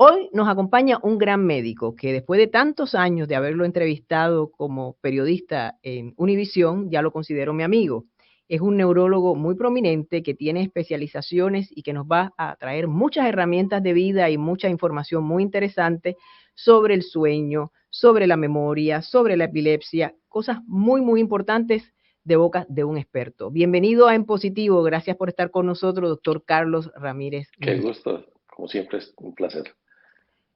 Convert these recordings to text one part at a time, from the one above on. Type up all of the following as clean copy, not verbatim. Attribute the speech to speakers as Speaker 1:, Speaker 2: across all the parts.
Speaker 1: Hoy nos acompaña un gran médico que después de tantos años de haberlo entrevistado como periodista en Univisión, ya lo considero mi amigo. Es un neurólogo muy prominente que tiene especializaciones y que nos va a traer muchas herramientas de vida y mucha información muy interesante sobre el sueño, sobre la memoria, sobre la epilepsia, cosas muy, muy importantes de boca de un experto. Bienvenido a En Positivo. Gracias por estar con nosotros, doctor Carlos Ramírez
Speaker 2: Qué
Speaker 1: Mejía.
Speaker 2: gusto, como siempre es un placer.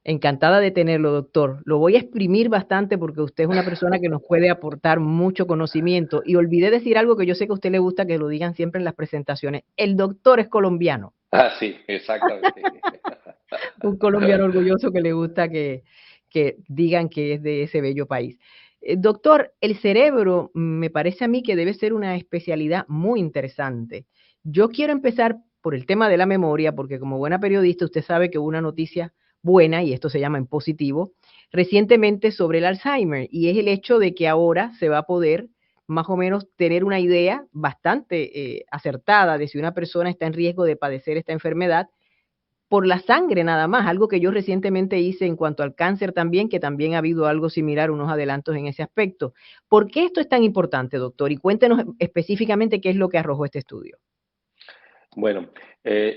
Speaker 1: Encantada de tenerlo, doctor. Lo voy a exprimir bastante porque usted es una persona que nos puede aportar mucho conocimiento. Y olvidé decir algo que yo sé que a usted le gusta que lo digan siempre en las presentaciones. El doctor es colombiano,
Speaker 2: Ah, sí, exactamente.
Speaker 1: un colombiano orgulloso que le gusta que digan que es de ese bello país. Doctor, el cerebro me parece a mí que debe ser una especialidad muy interesante. Yo quiero empezar por el tema de la memoria, porque como buena periodista usted sabe que hubo una noticia buena, y esto se llama en positivo, recientemente sobre el Alzheimer, y es el hecho de que ahora se va a poder más o menos tener una idea bastante acertada de si una persona está en riesgo de padecer esta enfermedad por la sangre nada más, algo que yo recientemente hice en cuanto al cáncer también, que también ha habido algo similar, unos adelantos en ese aspecto. ¿Por qué esto es tan importante, doctor? Y cuéntenos específicamente qué es lo que arrojó este estudio.
Speaker 2: Bueno,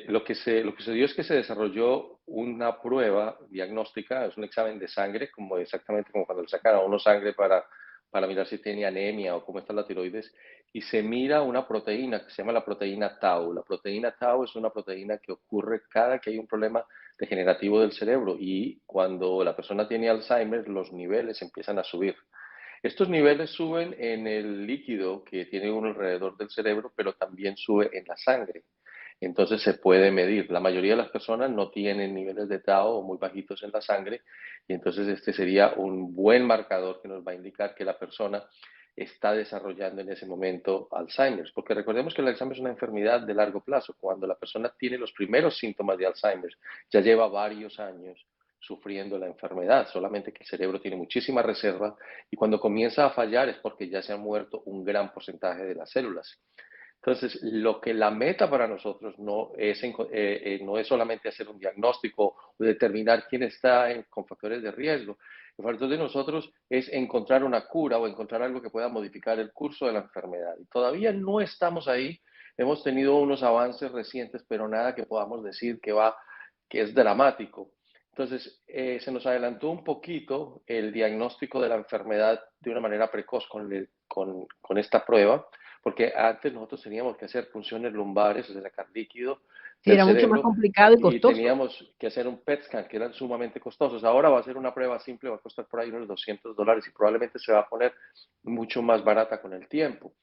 Speaker 2: lo que se dio es que se desarrolló una prueba diagnóstica, es un examen de sangre, como exactamente como cuando le sacan a uno sangre para mirar si tiene anemia o cómo está la tiroides, y se mira una proteína que se llama la proteína tau. La proteína tau es una proteína que ocurre cada que hay un problema degenerativo del cerebro y cuando la persona tiene Alzheimer, los niveles empiezan a subir. Estos niveles suben en el líquido que tiene uno alrededor del cerebro, pero también sube en la sangre. Entonces se puede medir. La mayoría de las personas no tienen niveles de tau o muy bajitos en la sangre y entonces este sería un buen marcador que nos va a indicar que la persona está desarrollando en ese momento Alzheimer. Porque recordemos que el Alzheimer es una enfermedad de largo plazo. Cuando la persona tiene los primeros síntomas de Alzheimer, ya lleva varios años sufriendo la enfermedad, solamente que el cerebro tiene muchísima reserva y cuando comienza a fallar es porque ya se ha muerto un gran porcentaje de las células. Entonces, lo que la meta para nosotros no es solamente hacer un diagnóstico o determinar quién está con factores de riesgo. El factor de nosotros es encontrar una cura o encontrar algo que pueda modificar el curso de la enfermedad. Y todavía no estamos ahí. Hemos tenido unos avances recientes, pero nada que podamos decir que es dramático. Entonces, se nos adelantó un poquito el diagnóstico de la enfermedad de una manera precoz con esta prueba porque antes nosotros teníamos que hacer punciones lumbares, o sea, sacar líquido
Speaker 1: Sí,
Speaker 2: del
Speaker 1: era mucho más
Speaker 2: cerebro
Speaker 1: complicado y
Speaker 2: y
Speaker 1: costoso.
Speaker 2: teníamos que hacer un PET scan, que eran sumamente costosos. Ahora va a ser una prueba simple, va a costar por ahí unos $200 y probablemente se va a poner mucho más barata con el tiempo.
Speaker 1: ¿Por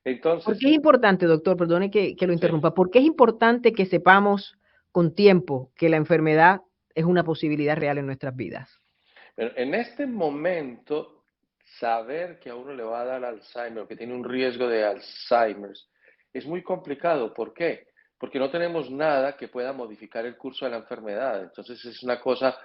Speaker 1: qué
Speaker 2: Entonces,
Speaker 1: es importante, doctor? Perdone que lo
Speaker 2: sí,
Speaker 1: interrumpa. ¿Por qué es importante que sepamos con tiempo que la enfermedad es una posibilidad real en nuestras vidas?
Speaker 2: pero en este momento, saber que a uno le va a dar Alzheimer, que tiene un riesgo de Alzheimer, es muy complicado. ¿Por qué? Porque no tenemos nada que pueda modificar el curso de la enfermedad. Entonces es una cosa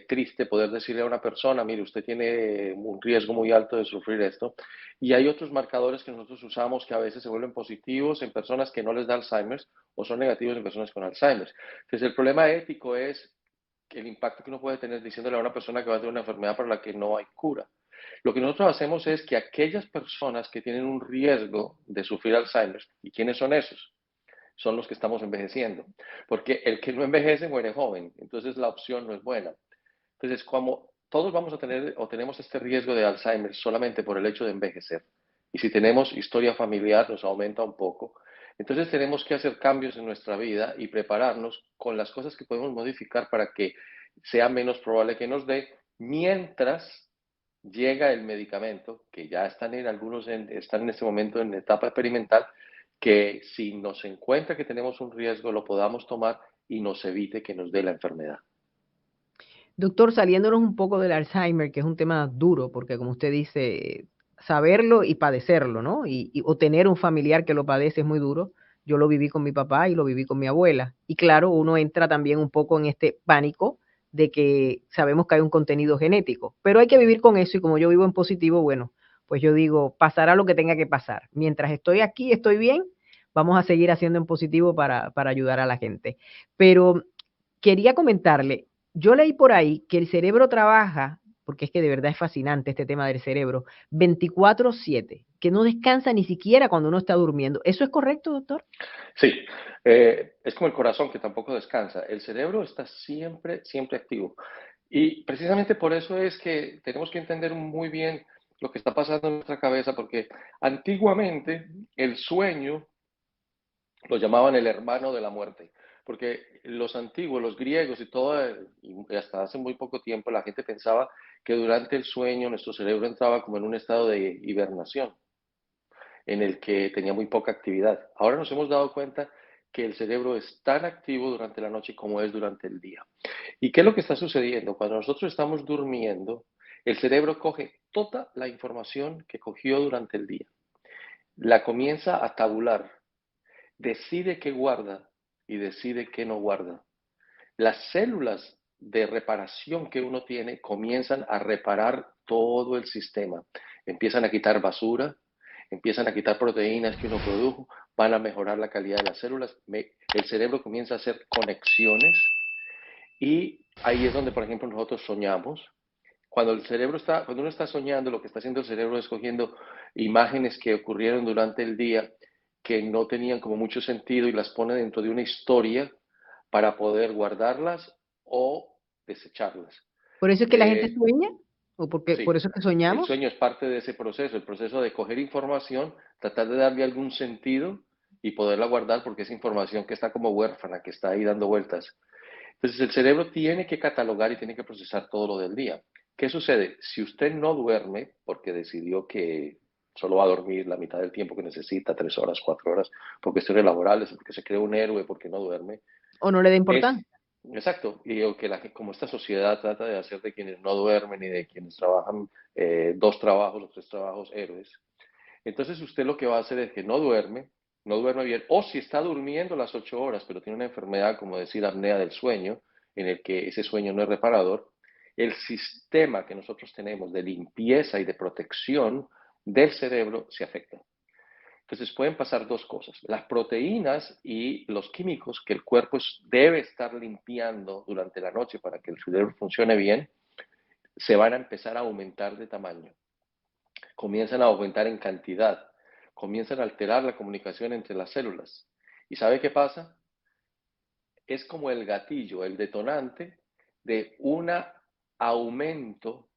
Speaker 2: triste poder decirle a una persona, mire, usted tiene un riesgo muy alto de sufrir esto. Y hay otros marcadores que nosotros usamos que a veces se vuelven positivos en personas que no les da Alzheimer o son negativos en personas con Alzheimer. Entonces el problema ético es el impacto que uno puede tener diciéndole a una persona que va a tener una enfermedad para la que no hay cura. Lo que nosotros hacemos es que aquellas personas que tienen un riesgo de sufrir Alzheimer, ¿y quiénes son esos? Son los que estamos envejeciendo, porque el que no envejece muere joven, entonces la opción no es buena. Entonces, como todos vamos a tener o tenemos este riesgo de Alzheimer solamente por el hecho de envejecer, y si tenemos historia familiar nos aumenta un poco, entonces tenemos que hacer cambios en nuestra vida y prepararnos con las cosas que podemos modificar para que sea menos probable que nos dé, mientras llega el medicamento, que ya están están en este momento en etapa experimental, que si nos encuentra que tenemos un riesgo lo podamos tomar y nos evite que nos dé la enfermedad.
Speaker 1: Doctor, saliéndonos un poco del Alzheimer, que es un tema duro, porque como usted dice, saberlo y padecerlo, ¿no? O tener un familiar que lo padece es muy duro. Yo lo viví con mi papá y lo viví con mi abuela. Y claro, uno entra también un poco en este pánico de que sabemos que hay un contenido genético, pero hay que vivir con eso y como yo vivo en positivo, bueno, pues yo digo, pasará lo que tenga que pasar. Mientras estoy aquí, estoy bien, vamos a seguir haciendo en positivo para ayudar a la gente. Pero quería comentarle, yo leí por ahí que el cerebro trabaja, porque es que de verdad es fascinante este tema del cerebro, 24/7, que no descansa ni siquiera cuando uno está durmiendo. ¿Eso es correcto, doctor?
Speaker 2: Sí, es como el corazón que tampoco descansa. El cerebro está siempre, siempre activo. Y precisamente por eso es que tenemos que entender muy bien lo que está pasando en nuestra cabeza, porque antiguamente el sueño lo llamaban el hermano de la muerte, porque los antiguos, los griegos y todo, y hasta hace muy poco tiempo, la gente pensaba que durante el sueño nuestro cerebro entraba como en un estado de hibernación, en el que tenía muy poca actividad. Ahora nos hemos dado cuenta que el cerebro es tan activo durante la noche como es durante el día. ¿Y qué es lo que está sucediendo? Cuando nosotros estamos durmiendo, el cerebro coge toda la información que cogió durante el día, la comienza a tabular, decide qué guarda y decide qué no guarda. Las células de reparación que uno tiene comienzan a reparar todo el sistema. Empiezan a quitar basura, empiezan a quitar proteínas que uno produjo, van a mejorar la calidad de las células. El cerebro comienza a hacer conexiones y ahí es donde, por ejemplo, nosotros soñamos. Cuando uno está soñando, lo que está haciendo el cerebro es cogiendo imágenes que ocurrieron durante el día que no tenían como mucho sentido y las pone dentro de una historia para poder guardarlas o desecharlas.
Speaker 1: ¿Por eso es que la gente
Speaker 2: Eh,
Speaker 1: sueña? ¿O porque, por
Speaker 2: sí,
Speaker 1: eso es que
Speaker 2: el
Speaker 1: soñamos?
Speaker 2: sueño es parte de ese proceso, el proceso de coger información, tratar de darle algún sentido y poderla guardar porque es información que está como huérfana, que está ahí dando vueltas. Entonces el cerebro tiene que catalogar y tiene que procesar todo lo del día. ¿Qué sucede? Si usted no duerme porque decidió que solo va a dormir la mitad del tiempo que necesita, 3 horas, 4 horas, por cuestiones laborales, porque se cree un héroe, porque no duerme,
Speaker 1: ¿O no le da
Speaker 2: es
Speaker 1: importancia?
Speaker 2: exacto. Y digo que como esta sociedad trata de hacer de quienes no duermen y de quienes trabajan 2 trabajos o 3 trabajos héroes, entonces usted lo que va a hacer es que no duerme, no duerme bien, o si está durmiendo las 8 horas, pero tiene una enfermedad como decir apnea del sueño, en el que ese sueño no es reparador, el sistema que nosotros tenemos de limpieza y de protección del cerebro se afecta. Entonces pueden pasar dos cosas. Las proteínas y los químicos que el cuerpo debe estar limpiando durante la noche para que el cerebro funcione bien, se van a empezar a aumentar de tamaño, comienzan a aumentar en cantidad, comienzan a alterar la comunicación entre las células. ¿Y sabe qué pasa? Es como el gatillo, el detonante de un aumento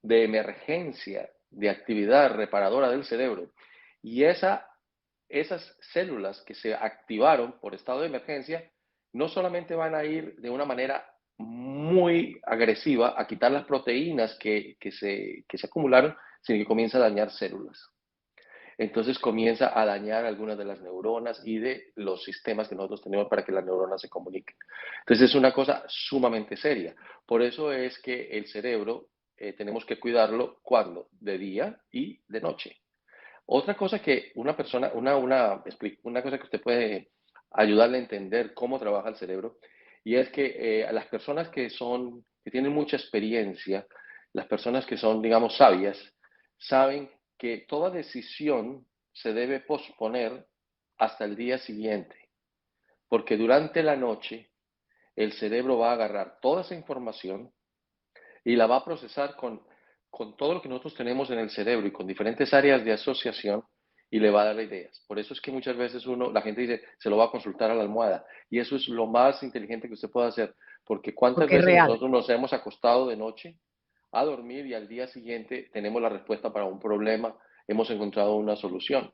Speaker 2: de emergencia de actividad reparadora del cerebro. Y esas células que se activaron por estado de emergencia no solamente van a ir de una manera muy agresiva a quitar las proteínas que se acumularon, sino que comienza a dañar células. Entonces comienza a dañar algunas de las neuronas y de los sistemas que nosotros tenemos para que las neuronas se comuniquen. Entonces es una cosa sumamente seria. Por eso es que el cerebro tenemos que cuidarlo cuando, de día y de noche. Otra cosa que una persona, una cosa que usted puede ayudarle a entender cómo trabaja el cerebro, y es que a las personas que tienen mucha experiencia, las personas que son, digamos, sabias, saben que toda decisión se debe posponer hasta el día siguiente, porque durante la noche el cerebro va a agarrar toda esa información y la va a procesar con todo lo que nosotros tenemos en el cerebro y con diferentes áreas de asociación y le va a dar ideas. Por eso es que muchas veces la gente dice, se lo va a consultar a la almohada. Y eso es lo más inteligente que usted puede hacer, porque cuántas
Speaker 1: Porque es
Speaker 2: veces
Speaker 1: real.
Speaker 2: nosotros nos hemos acostado de noche a dormir y al día siguiente tenemos la respuesta para un problema, hemos encontrado una solución.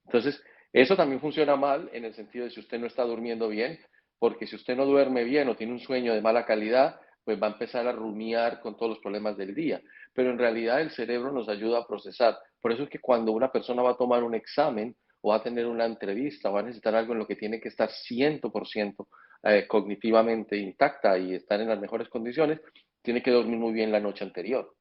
Speaker 2: Entonces, eso también funciona mal en el sentido de si usted no está durmiendo bien, porque si usted no duerme bien o tiene un sueño de mala calidad, pues va a empezar a rumiar con todos los problemas del día. Pero en realidad el cerebro nos ayuda a procesar. Por eso es que cuando una persona va a tomar un examen o va a tener una entrevista o va a necesitar algo en lo que tiene que estar 100% cognitivamente intacta y estar en las mejores condiciones, tiene que dormir muy bien la noche anterior.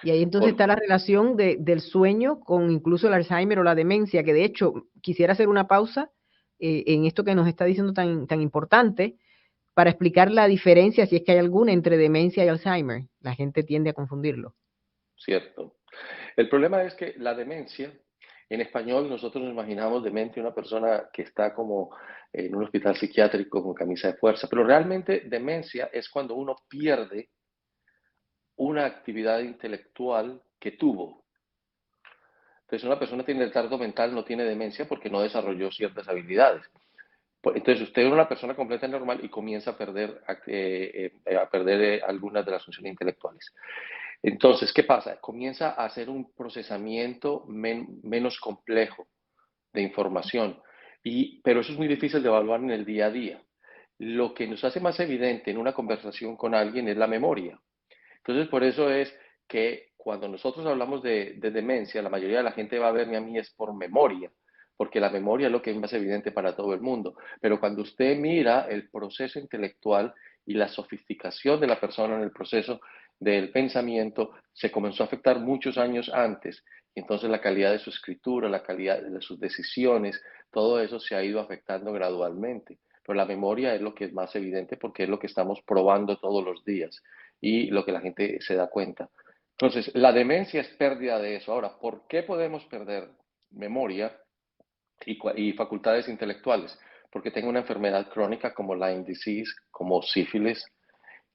Speaker 1: Y ahí entonces
Speaker 2: Por,
Speaker 1: está la relación del sueño con incluso el Alzheimer o la demencia, que de hecho quisiera hacer una pausa en esto que nos está diciendo tan importante para explicar la diferencia, si es que hay alguna, entre demencia y Alzheimer. La gente tiende a confundirlo.
Speaker 2: cierto. El problema es que la demencia En español nosotros nos imaginamos demente una persona que está como en un hospital psiquiátrico con camisa de fuerza, pero realmente demencia es cuando uno pierde una actividad intelectual que tuvo. Entonces, una persona tiene retardo mental, no tiene demencia porque no desarrolló ciertas habilidades. Entonces, usted es una persona completamente normal y comienza a perder algunas de las funciones intelectuales. Entonces, ¿qué pasa? Comienza a hacer un procesamiento menos complejo de información, pero eso es muy difícil de evaluar en el día a día. Lo que nos hace más evidente en una conversación con alguien es la memoria. Entonces, por eso es que cuando nosotros hablamos de demencia, la mayoría de la gente va a verme a mí es por memoria, porque la memoria es lo que es más evidente para todo el mundo. Pero cuando usted mira el proceso intelectual y la sofisticación de la persona en el proceso del pensamiento, se comenzó a afectar muchos años antes. Y entonces la calidad de su escritura, la calidad de sus decisiones, todo eso se ha ido afectando gradualmente. Pero la memoria es lo que es más evidente porque es lo que estamos probando todos los días y lo que la gente se da cuenta. Entonces, la demencia es pérdida de eso. Ahora, ¿por qué podemos perder memoria y facultades intelectuales? Porque tengo una enfermedad crónica como Lyme disease, como sífilis,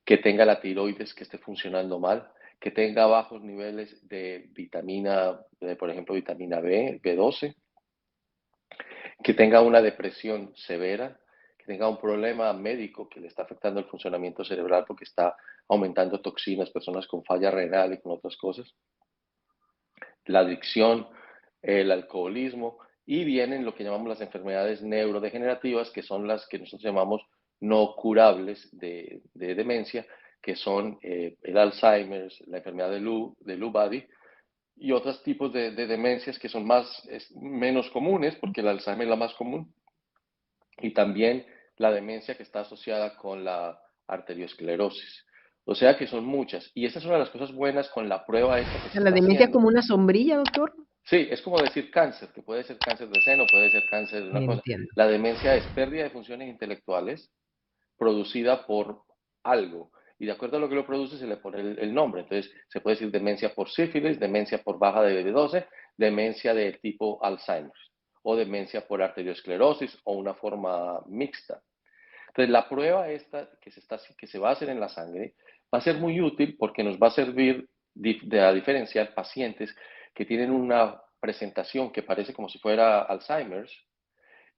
Speaker 2: que tenga la tiroides que esté funcionando mal, que tenga bajos niveles de vitamina, por ejemplo, vitamina B, B12, que tenga una depresión severa, que tenga un problema médico que le está afectando el funcionamiento cerebral porque está aumentando toxinas, personas con falla renal y con otras cosas, la adicción, el alcoholismo, y vienen lo que llamamos las enfermedades neurodegenerativas, que son las que nosotros llamamos no curables de demencia, que son el Alzheimer, la enfermedad de Lewy body, y otros tipos de demencias que son menos comunes, porque el Alzheimer es la más común, y también la demencia que está asociada con la arteriosclerosis. O sea que son muchas. Y esta es una de las cosas buenas con la prueba esta que se
Speaker 1: La
Speaker 2: está
Speaker 1: demencia es
Speaker 2: haciendo.
Speaker 1: como una sombrilla, doctor.
Speaker 2: Sí, es como decir cáncer, que puede ser cáncer de seno, puede ser cáncer de una cosa.
Speaker 1: Entiendo.
Speaker 2: La demencia es pérdida de funciones intelectuales producida por algo. Y de acuerdo a lo que lo produce, se le pone el nombre. Entonces, se puede decir demencia por sífilis, demencia por baja de B12, demencia de tipo Alzheimer, o demencia por arteriosclerosis, o una forma mixta. Entonces, la prueba esta que se va a hacer en la sangre va a ser muy útil porque nos va a servir a diferenciar pacientes que tienen una presentación que parece como si fuera Alzheimer's,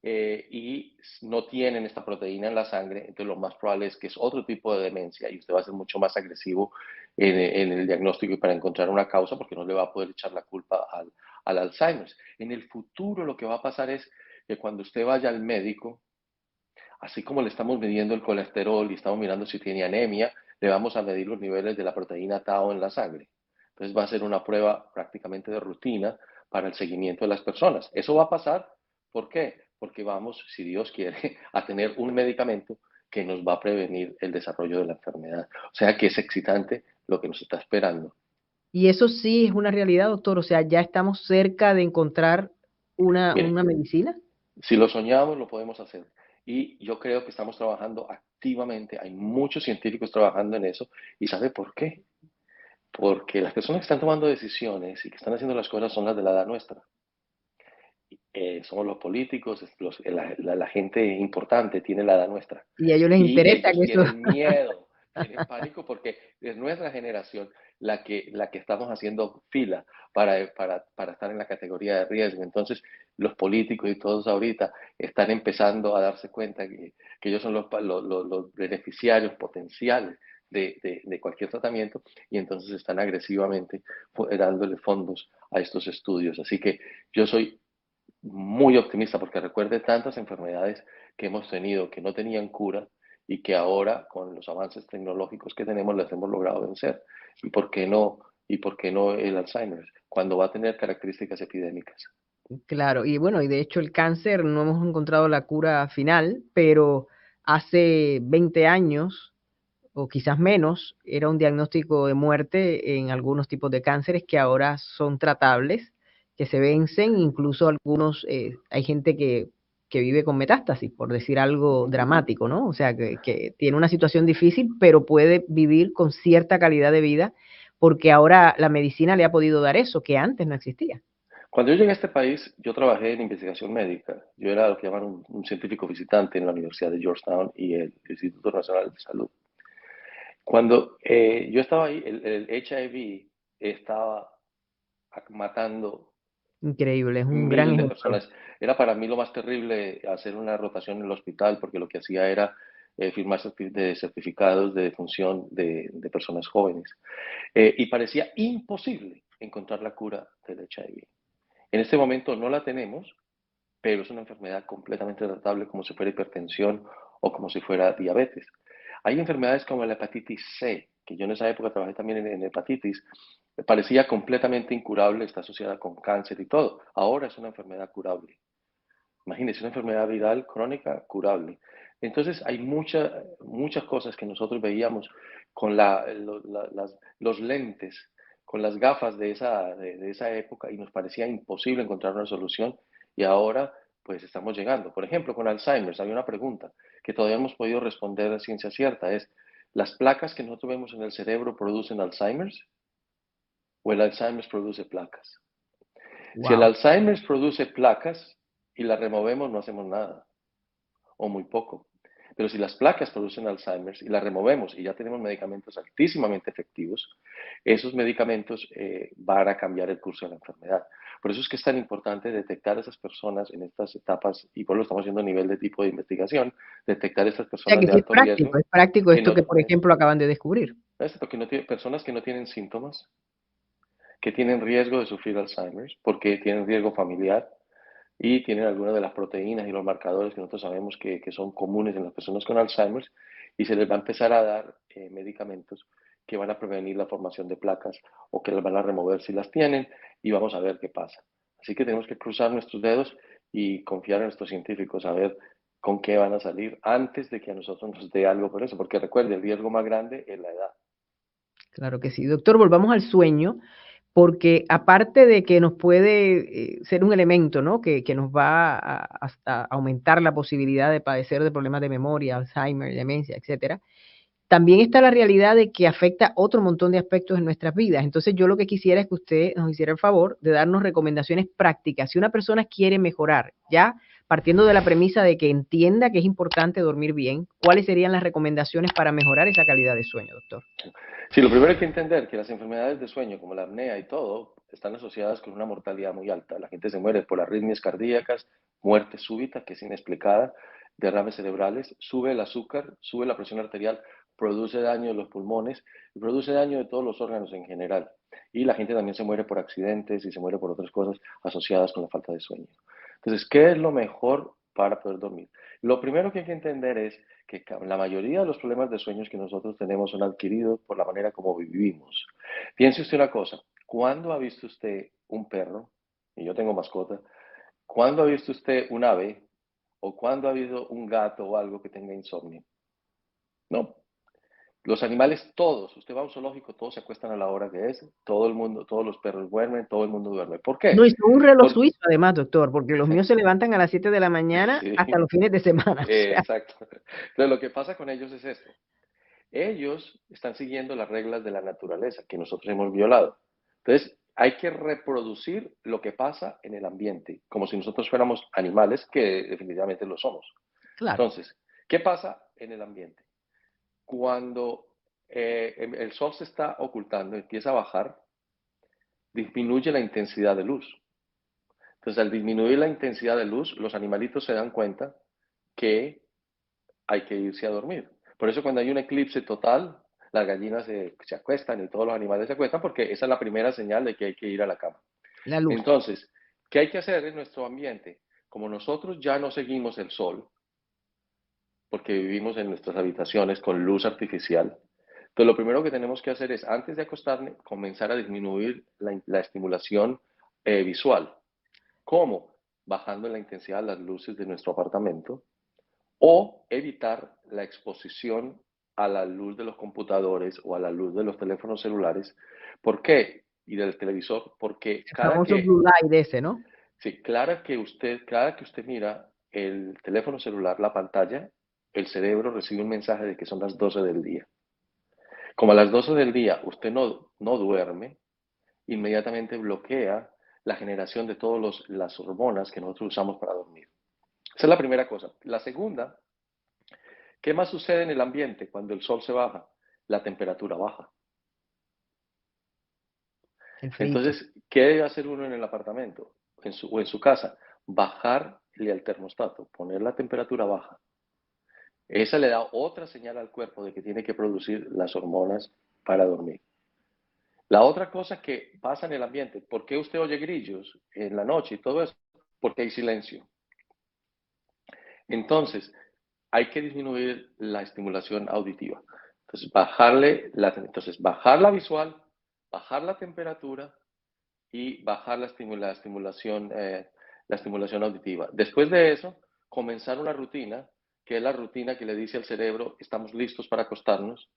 Speaker 2: y no tienen esta proteína en la sangre, entonces lo más probable es que es otro tipo de demencia y usted va a ser mucho más agresivo en el diagnóstico y para encontrar una causa porque no le va a poder echar la culpa al Alzheimer. En el futuro lo que va a pasar es que cuando usted vaya al médico, así como le estamos midiendo el colesterol y estamos mirando si tiene anemia, le vamos a medir los niveles de la proteína Tau en la sangre. Entonces va a ser una prueba prácticamente de rutina para el seguimiento de las personas. Eso va a pasar, ¿por qué? Porque vamos, si Dios quiere, a tener un medicamento que nos va a prevenir el desarrollo de la enfermedad. O sea que es excitante lo que nos está esperando.
Speaker 1: Y eso sí es una realidad, doctor. O sea, ya estamos cerca de encontrar
Speaker 2: Mire,
Speaker 1: una medicina.
Speaker 2: si lo soñamos, lo podemos hacer. Y yo creo que estamos trabajando activamente. Hay muchos científicos trabajando en eso. ¿Y sabe por qué? Porque las personas que están tomando decisiones y que están haciendo las cosas son las de la edad nuestra. Somos los políticos, la gente importante tiene la edad nuestra.
Speaker 1: Y a ellos les
Speaker 2: Y
Speaker 1: interesa
Speaker 2: ellos
Speaker 1: que eso.
Speaker 2: tienen miedo, tienen pánico porque es nuestra generación la que estamos haciendo fila para estar en la categoría de riesgo. Entonces, los políticos y todos ahorita están empezando a darse cuenta que ellos son los beneficiarios potenciales de cualquier tratamiento y entonces están agresivamente dándole fondos a estos estudios. Así que yo soy muy optimista porque recuerde tantas enfermedades que hemos tenido que no tenían cura y que ahora con los avances tecnológicos que tenemos las hemos logrado vencer. ¿Y por qué no? ¿Y por qué no el Alzheimer? Cuando va a tener características epidémicas.
Speaker 1: Claro, y bueno, y de hecho el cáncer no hemos encontrado la cura final, pero hace 20 años o quizás menos, era un diagnóstico de muerte en algunos tipos de cánceres que ahora son tratables, que se vencen, incluso algunos, hay gente que vive con metástasis, por decir algo dramático, ¿no? O sea, que tiene una situación difícil, pero puede vivir con cierta calidad de vida, porque ahora la medicina le ha podido dar eso, que antes no existía.
Speaker 2: Cuando yo llegué a este país, yo trabajé en investigación médica. Yo era lo que llaman un científico visitante en la Universidad de Georgetown y el Instituto Nacional de Salud. Cuando yo estaba ahí, el HIV estaba matando
Speaker 1: Increíble, es un gran
Speaker 2: miles de
Speaker 1: ejemplo.
Speaker 2: personas. Era para mí lo más terrible hacer una rotación en el hospital porque lo que hacía era firmar de certificados de defunción de personas jóvenes. Y parecía imposible encontrar la cura del HIV. En este momento no la tenemos, pero es una enfermedad completamente tratable como si fuera hipertensión o como si fuera diabetes. Hay enfermedades como la hepatitis C, que yo en esa época trabajé también en hepatitis, parecía completamente incurable, está asociada con cáncer y todo. Ahora es una enfermedad curable. Imagínense, una enfermedad viral crónica curable. Entonces hay muchas cosas que nosotros veíamos con los lentes, con las gafas de esa época y nos parecía imposible encontrar una solución y ahora pues estamos llegando. Por ejemplo, con Alzheimer hay una pregunta que todavía hemos podido responder a ciencia cierta, es, ¿las placas que nosotros vemos en el cerebro producen Alzheimer o el Alzheimer produce placas? Si el
Speaker 1: Wow.
Speaker 2: Alzheimer produce placas y las removemos, no hacemos nada o muy poco. Pero si las placas producen Alzheimer y las removemos y ya tenemos medicamentos altísimamente efectivos, esos medicamentos van a cambiar el curso de la enfermedad. Por eso es que es tan importante detectar a esas personas en estas etapas, y por lo estamos haciendo a nivel de tipo de investigación, detectar a estas
Speaker 1: O sea
Speaker 2: personas
Speaker 1: que
Speaker 2: de
Speaker 1: sí
Speaker 2: alto riesgo,
Speaker 1: es práctico
Speaker 2: que
Speaker 1: esto
Speaker 2: no,
Speaker 1: que, por ejemplo, acaban de descubrir.
Speaker 2: porque no tiene, personas que no tienen síntomas, que tienen riesgo de sufrir Alzheimer, porque tienen riesgo familiar, y tienen algunas de las proteínas y los marcadores que nosotros sabemos que son comunes en las personas con Alzheimer y se les va a empezar a dar medicamentos que van a prevenir la formación de placas o que las van a remover si las tienen y vamos a ver qué pasa. Así que tenemos que cruzar nuestros dedos y confiar en nuestros científicos a ver con qué van a salir antes de que a nosotros nos dé algo por eso, porque recuerde, el riesgo más grande es la edad.
Speaker 1: Claro que sí. Doctor, volvamos al sueño, porque aparte de que nos puede ser un elemento, ¿no? Que nos va a aumentar la posibilidad de padecer de problemas de memoria, Alzheimer, demencia, etcétera, también está la realidad de que afecta otro montón de aspectos en nuestras vidas. Entonces, yo lo que quisiera es que usted nos hiciera el favor de darnos recomendaciones prácticas. Si una persona quiere mejorar, ya partiendo de la premisa de que entienda que es importante dormir bien, ¿cuáles serían las recomendaciones para mejorar esa calidad de sueño, doctor?
Speaker 2: Sí, lo primero hay que entender que las enfermedades de sueño, como la apnea y todo, están asociadas con una mortalidad muy alta. La gente se muere por arritmias cardíacas, muerte súbita, que es inexplicada, derrames cerebrales, sube el azúcar, sube la presión arterial, produce daño de los pulmones y produce daño de todos los órganos en general. Y la gente también se muere por accidentes y se muere por otras cosas asociadas con la falta de sueño. Entonces, ¿qué es lo mejor para poder dormir? Lo primero que hay que entender es que la mayoría de los problemas de sueños que nosotros tenemos son adquiridos por la manera como vivimos. Piense usted una cosa, ¿cuándo ha visto usted un perro? Y yo tengo mascota. ¿Cuándo ha visto usted un ave? ¿O cuándo ha habido un gato o algo que tenga insomnio? No. Los animales todos, usted va a un zoológico, todos se acuestan a la hora que es, todo el mundo, todos los perros duermen, todo el mundo duerme. ¿Por
Speaker 1: No,
Speaker 2: qué?
Speaker 1: y son un reloj
Speaker 2: Por,
Speaker 1: suizo además, doctor, porque los míos se levantan a las 7 de la mañana
Speaker 2: sí,
Speaker 1: hasta los fines de semana, o sea.
Speaker 2: exacto. Entonces lo que pasa con ellos es esto. Ellos están siguiendo las reglas de la naturaleza que nosotros hemos violado. Entonces, hay que reproducir lo que pasa en el ambiente, como si nosotros fuéramos animales, que definitivamente lo somos.
Speaker 1: Claro,
Speaker 2: Entonces, ¿qué pasa en el ambiente? Cuando el sol se está ocultando, empieza a bajar, disminuye la intensidad de luz. Entonces, al disminuir la intensidad de luz, los animalitos se dan cuenta que hay que irse a dormir. Por eso cuando hay un eclipse total, las gallinas se acuestan y todos los animales se acuestan porque esa es la primera señal de que hay que ir a la cama.
Speaker 1: la luz.
Speaker 2: Entonces, ¿qué hay que hacer en nuestro ambiente? Como nosotros ya no seguimos el sol, porque vivimos en nuestras habitaciones con luz artificial, entonces lo primero que tenemos que hacer es, antes de acostarme, comenzar a disminuir la estimulación visual. ¿Cómo? Bajando la intensidad de las luces de nuestro apartamento, o evitar la exposición a la luz de los computadores o a la luz de los teléfonos celulares. ¿Por qué? Y del televisor, porque
Speaker 1: El famoso blue light ese, ¿no?
Speaker 2: sí, cada que usted mira el teléfono celular, la pantalla, el cerebro recibe un mensaje de que son las 12 del día. Como a las 12 del día usted no duerme, inmediatamente bloquea la generación de todas las hormonas que nosotros usamos para dormir. Esa es la primera cosa. La segunda, ¿qué más sucede en el ambiente cuando el sol se baja? La temperatura baja.
Speaker 1: El frío.
Speaker 2: Entonces, ¿qué debe hacer uno en el apartamento o en su casa? Bajarle al termostato, poner la temperatura baja. Esa le da otra señal al cuerpo de que tiene que producir las hormonas para dormir. La otra cosa que pasa en el ambiente, ¿por qué usted oye grillos en la noche y todo eso? Porque hay silencio. Entonces, hay que disminuir la estimulación auditiva. Entonces, bajar la visual, bajar la temperatura y bajar la estimulación auditiva. Después de eso, comenzar una rutina, que es la rutina que le dice al cerebro, estamos listos para acostarnos.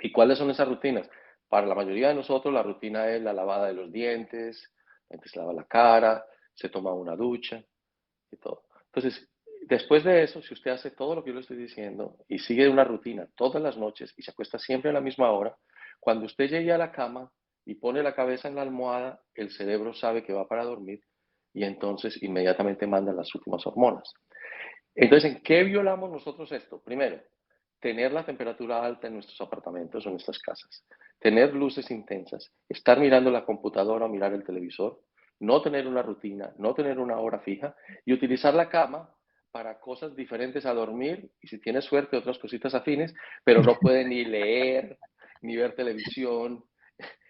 Speaker 2: ¿Y cuáles son esas rutinas? Para la mayoría de nosotros, la rutina es la lavada de los dientes, antes se lava la cara, se toma una ducha y todo. Entonces, después de eso, si usted hace todo lo que yo le estoy diciendo y sigue una rutina todas las noches y se acuesta siempre a la misma hora, cuando usted llegue a la cama y pone la cabeza en la almohada, el cerebro sabe que va para dormir y entonces inmediatamente manda las últimas hormonas. Entonces, ¿en qué violamos nosotros esto? Primero, tener la temperatura alta en nuestros apartamentos o en nuestras casas, tener luces intensas, estar mirando la computadora o mirar el televisor, no tener una rutina, no tener una hora fija y utilizar la cama para cosas diferentes a dormir y si tiene suerte otras cositas afines, pero no puede ni leer, ni ver televisión,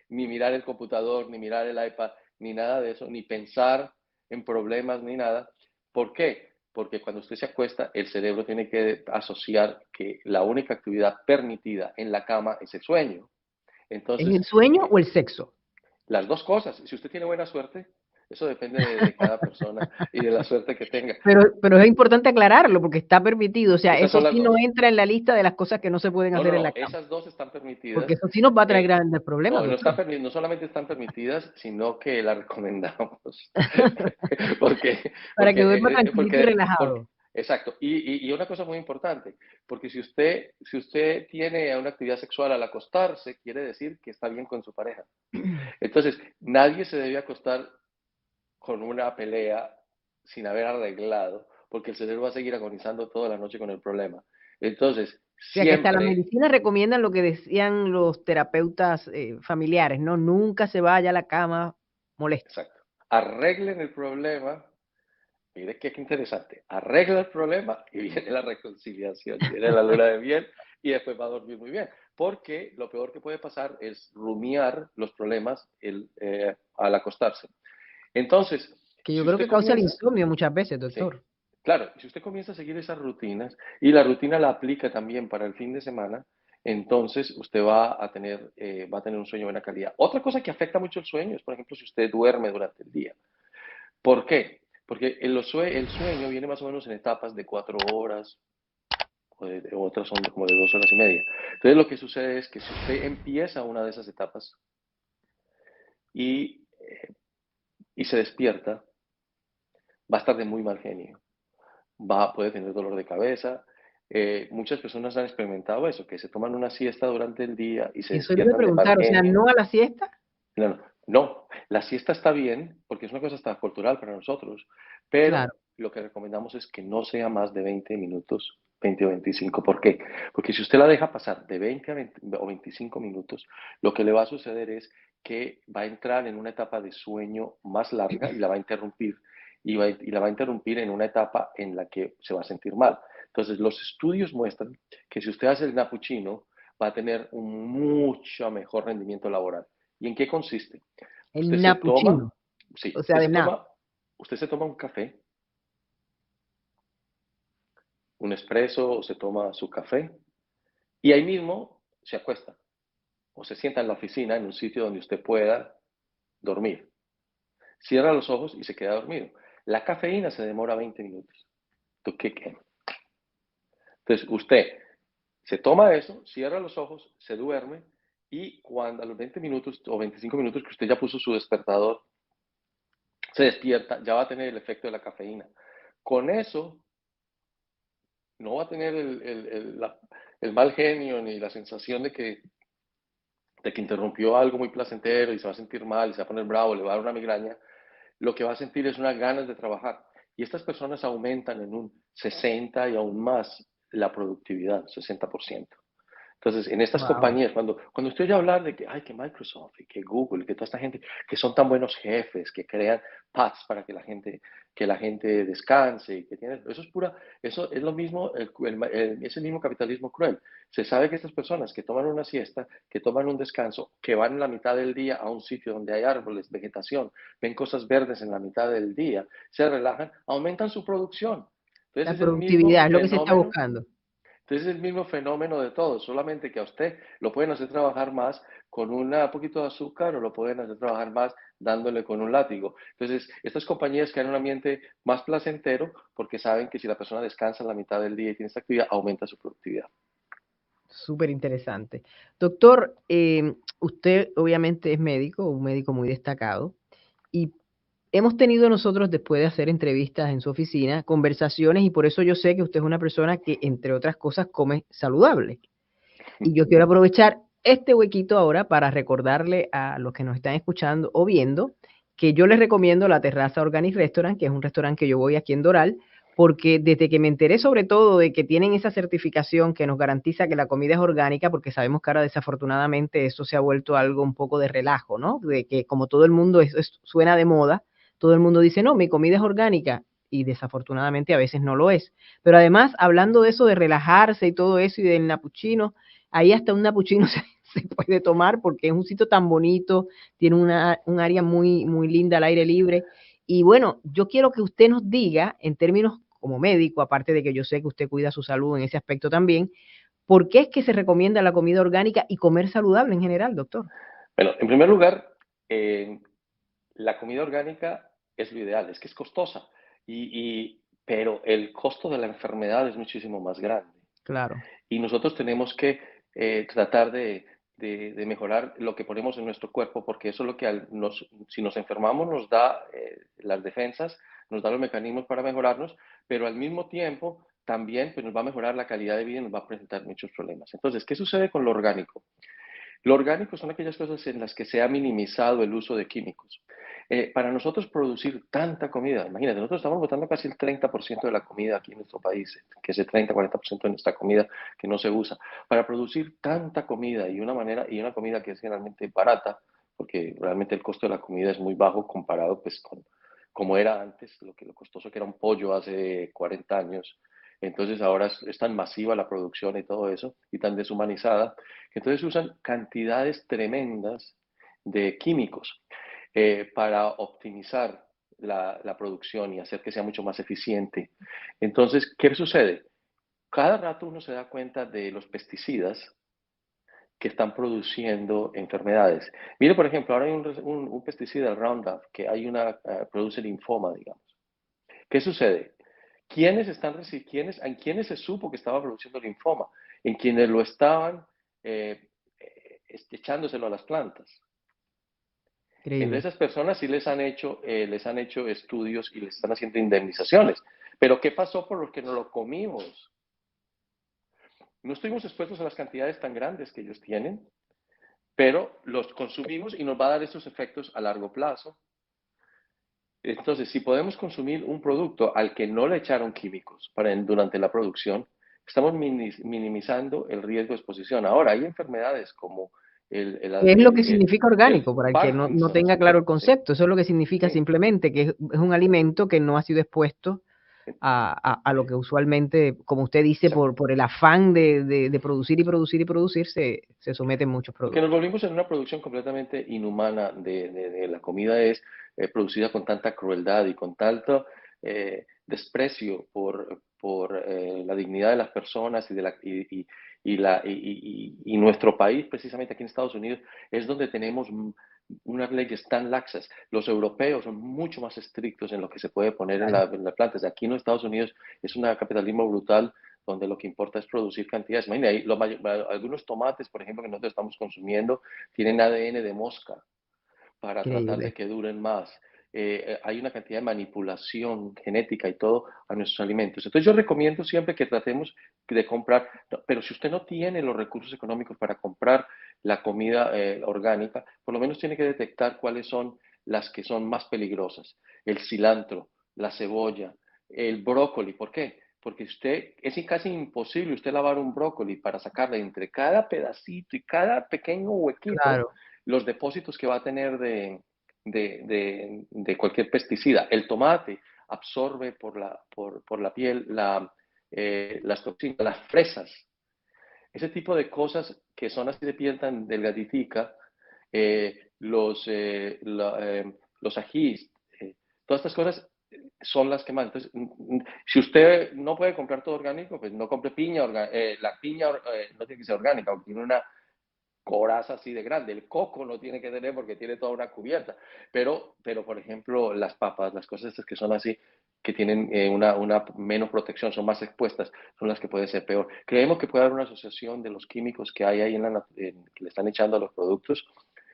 Speaker 2: ni mirar el computador, ni mirar el iPad, ni nada de eso, ni pensar en problemas, ni nada. ¿Por qué? Porque cuando usted se acuesta, el cerebro tiene que asociar que la única actividad permitida en la cama es el sueño.
Speaker 1: ¿Es
Speaker 2: Entonces,
Speaker 1: el sueño o el sexo?
Speaker 2: las dos cosas. Si usted tiene buena suerte, eso depende de cada persona y de la suerte que tenga.
Speaker 1: Pero es importante aclararlo porque está permitido. O sea,
Speaker 2: Esas
Speaker 1: eso
Speaker 2: son las
Speaker 1: sí no
Speaker 2: dos.
Speaker 1: entra en la lista de las cosas que no se pueden
Speaker 2: No,
Speaker 1: hacer
Speaker 2: no,
Speaker 1: en la
Speaker 2: no,
Speaker 1: cama.
Speaker 2: esas dos están
Speaker 1: Porque
Speaker 2: permitidas.
Speaker 1: eso sí nos va a traer
Speaker 2: Eh,
Speaker 1: grandes problemas,
Speaker 2: no,
Speaker 1: doctor.
Speaker 2: no solamente están permitidas, sino que las recomendamos. porque,
Speaker 1: Para que duerma tranquilito y
Speaker 2: porque,
Speaker 1: relajado.
Speaker 2: exacto. Y una cosa muy importante, porque si usted tiene una actividad sexual al acostarse, quiere decir que está bien con su pareja. Entonces, nadie se debe acostar con una pelea sin haber arreglado, porque el cerebro va a seguir agonizando toda la noche con el problema. Entonces,
Speaker 1: O sea, que hasta la
Speaker 2: siempre,
Speaker 1: medicina recomiendan lo que decían los terapeutas familiares, ¿no? Nunca se vaya a la cama molesto.
Speaker 2: exacto, arreglen el problema. Mire qué interesante. Arregla el problema y viene la reconciliación, viene la luna de miel y después va a dormir muy bien. Porque lo peor que puede pasar es rumiar los problemas al acostarse. Entonces,
Speaker 1: Que yo
Speaker 2: si
Speaker 1: creo
Speaker 2: usted
Speaker 1: que causa el
Speaker 2: comienza,
Speaker 1: insomnio muchas veces,
Speaker 2: sí,
Speaker 1: doctor.
Speaker 2: claro, si usted comienza a seguir esas rutinas y la rutina la aplica también para el fin de semana, entonces usted va a tener un sueño de buena calidad. Otra cosa que afecta mucho el sueño es, por ejemplo, si usted duerme durante el día. ¿Por qué? Porque el sueño viene más o menos en etapas de 4 horas, otras son como de 2 horas y media. Entonces lo que sucede es que si usted empieza una de esas etapas y, y se despierta, va a estar de muy mal genio. Puede tener dolor de cabeza. Muchas personas han experimentado eso, que se toman una siesta durante el día y se
Speaker 1: Eso le iba a
Speaker 2: despiertan de mal
Speaker 1: preguntar, o sea,
Speaker 2: genio.
Speaker 1: no a la siesta.
Speaker 2: No, no, no, la siesta está bien porque es una cosa hasta cultural para nosotros, pero
Speaker 1: Claro.
Speaker 2: lo que recomendamos es que no sea más de 20 minutos, 20 o 25. ¿Por qué? Porque si usted la deja pasar de 20 a 20 o 25 minutos, lo que le va a suceder es que va a entrar en una etapa de sueño más larga y la va a interrumpir. Y la va a interrumpir en una etapa en la que se va a sentir mal. Entonces, los estudios muestran que si usted hace el napuchino, va a tener un mucho mejor rendimiento laboral. ¿Y en qué consiste? Usted
Speaker 1: El
Speaker 2: se toma,
Speaker 1: napuchino,
Speaker 2: sí,
Speaker 1: o sea, de nada.
Speaker 2: usted se toma un café, un espresso o se toma su café y ahí mismo se acuesta o se sienta en la oficina en un sitio donde usted pueda dormir. Cierra los ojos y se queda dormido. La cafeína se demora 20 minutos. ¿Tú qué? Entonces usted se toma eso, cierra los ojos, se duerme y cuando a los 20 minutos o 25 minutos que usted ya puso su despertador, se despierta, ya va a tener el efecto de la cafeína. Con eso no va a tener el mal genio ni la sensación de que de que interrumpió algo muy placentero y se va a sentir mal, y se va a poner bravo, le va a dar una migraña, lo que va a sentir es unas ganas de trabajar. Y estas personas aumentan en un 60 y aún más la productividad, 60%. Entonces, en estas
Speaker 1: Wow.
Speaker 2: compañías, cuando usted oye hablar de que, ay, que Microsoft y que Google, que toda esta gente, que son tan buenos jefes, que crean paths para que la gente descanse, y que tiene, eso es pura, eso es lo mismo, es el mismo capitalismo cruel. Se sabe que estas personas que toman una siesta, que toman un descanso, que van en la mitad del día a un sitio donde hay árboles, vegetación, ven cosas verdes en la mitad del día, se relajan, aumentan su producción. Entonces
Speaker 1: La
Speaker 2: es el mismo
Speaker 1: productividad es lo que se está
Speaker 2: fenómeno.
Speaker 1: buscando.
Speaker 2: Entonces es el mismo fenómeno de todo, solamente que a usted lo pueden hacer trabajar más con un poquito de azúcar o lo pueden hacer trabajar más dándole con un látigo. Entonces, estas compañías crean un ambiente más placentero porque saben que si la persona descansa en la mitad del día y tiene esta actividad, aumenta su productividad.
Speaker 1: Súper interesante. Doctor, usted obviamente es médico, un médico muy destacado, y hemos tenido nosotros, después de hacer entrevistas en su oficina, conversaciones, y por eso yo sé que usted es una persona que, entre otras cosas, come saludable. Y yo quiero aprovechar este huequito ahora para recordarle a los que nos están escuchando o viendo que yo les recomiendo la Terraza Organic Restaurant, que es un restaurante que yo voy aquí en Doral, porque desde que me enteré sobre todo de que tienen esa certificación que nos garantiza que la comida es orgánica, porque sabemos que ahora desafortunadamente eso se ha vuelto algo un poco de relajo, ¿no? De que como todo el mundo suena de moda, todo el mundo dice, no, mi comida es orgánica y desafortunadamente a veces no lo es. Pero además, hablando de eso de relajarse y todo eso y del napuchino, ahí hasta un napuchino se puede tomar porque es un sitio tan bonito, tiene un área muy, muy linda al aire libre. Y bueno, yo quiero que usted nos diga, en términos como médico, aparte de que yo sé que usted cuida su salud en ese aspecto también, ¿por qué es que se recomienda la comida orgánica y comer saludable en general, doctor?
Speaker 2: Bueno, en primer lugar, eh, la comida orgánica es lo ideal, es que es costosa, pero el costo de la enfermedad es muchísimo más grande.
Speaker 1: Claro,
Speaker 2: Y nosotros tenemos que tratar de mejorar lo que ponemos en nuestro cuerpo, porque eso es lo que si nos enfermamos nos da las defensas, nos da los mecanismos para mejorarnos, pero al mismo tiempo también pues, nos va a mejorar la calidad de vida y nos va a presentar muchos problemas. Entonces, ¿qué sucede con lo orgánico? Lo orgánico son aquellas cosas en las que se ha minimizado el uso de químicos. Para nosotros producir tanta comida, imagínate, nosotros estamos botando casi el 30% de la comida aquí en nuestro país, que es el 30-40% de nuestra comida que no se usa. Para producir tanta comida y una comida que es generalmente barata, porque realmente el costo de la comida es muy bajo comparado pues con como era antes, lo costoso que era un pollo hace 40 años. Entonces ahora es tan masiva la producción y todo eso, y tan deshumanizada, que entonces usan cantidades tremendas de químicos para optimizar la producción y hacer que sea mucho más eficiente. Entonces, ¿qué sucede? Cada rato uno se da cuenta de los pesticidas que están produciendo enfermedades. Mire, por ejemplo, ahora hay un pesticida, el Roundup, que produce linfoma, digamos. ¿Qué sucede? ¿En quiénes se supo que estaba produciendo linfoma? En quienes lo estaban echándoselo a las plantas. Entonces,
Speaker 1: increíble.
Speaker 2: esas personas sí les han hecho estudios y les están haciendo indemnizaciones. Pero ¿qué pasó por los que no lo comimos? No estuvimos expuestos a las cantidades tan grandes que ellos tienen, pero los consumimos y nos va a dar esos efectos a largo plazo. Entonces, si podemos consumir un producto al que no le echaron químicos durante la producción, estamos minimizando el riesgo de exposición. Ahora, hay enfermedades como el, el,
Speaker 1: ¿Qué es lo que
Speaker 2: el,
Speaker 1: significa
Speaker 2: el
Speaker 1: orgánico? Para el que no
Speaker 2: Parkinson,
Speaker 1: tenga claro el
Speaker 2: sí,
Speaker 1: concepto, eso es lo que significa
Speaker 2: sí.
Speaker 1: simplemente que es un alimento que no ha sido expuesto a lo que usualmente, como usted dice, por el afán de producir y producir y producir, se someten muchos
Speaker 2: Porque nos
Speaker 1: productos.
Speaker 2: volvimos en una producción completamente inhumana de la comida es producida con tanta crueldad y con tanto desprecio por la dignidad de las personas y nuestro país, precisamente aquí en Estados Unidos, es donde tenemos unas leyes tan laxas. Los europeos son mucho más estrictos en lo que se puede poner
Speaker 1: Claro,
Speaker 2: en las plantas. Aquí en los Estados Unidos es un capitalismo brutal donde lo que importa es producir cantidades. Imagina, algunos tomates, por ejemplo, que nosotros estamos consumiendo, tienen ADN de mosca para tratar de
Speaker 1: increíble.
Speaker 2: que duren más. hay una cantidad de manipulación genética y todo a nuestros alimentos. Entonces yo recomiendo siempre que tratemos de comprar, pero si usted no tiene los recursos económicos para comprar la comida orgánica, por lo menos tiene que detectar cuáles son las que son más peligrosas. El cilantro, la cebolla, el brócoli. ¿Por qué? Porque usted, es casi imposible usted lavar un brócoli para sacarle entre cada pedacito y cada pequeño huequito
Speaker 1: Claro,
Speaker 2: los depósitos que va a tener de cualquier pesticida. El tomate absorbe por la piel las toxinas, las fresas, ese tipo de cosas que son así de piel tan delgaditica, los ajís, todas estas cosas son las que más. Entonces, si usted no puede comprar todo orgánico, pues no compre piña. La piña no tiene que ser orgánica, aunque tiene una coraza así de grande. El coco no tiene que tener porque tiene toda una cubierta. Pero por ejemplo, las papas, las cosas estas que son así, que tienen una menos protección, son más expuestas, son las que pueden ser peor. Creemos que puede haber una asociación de los químicos que hay ahí que le están echando a los productos,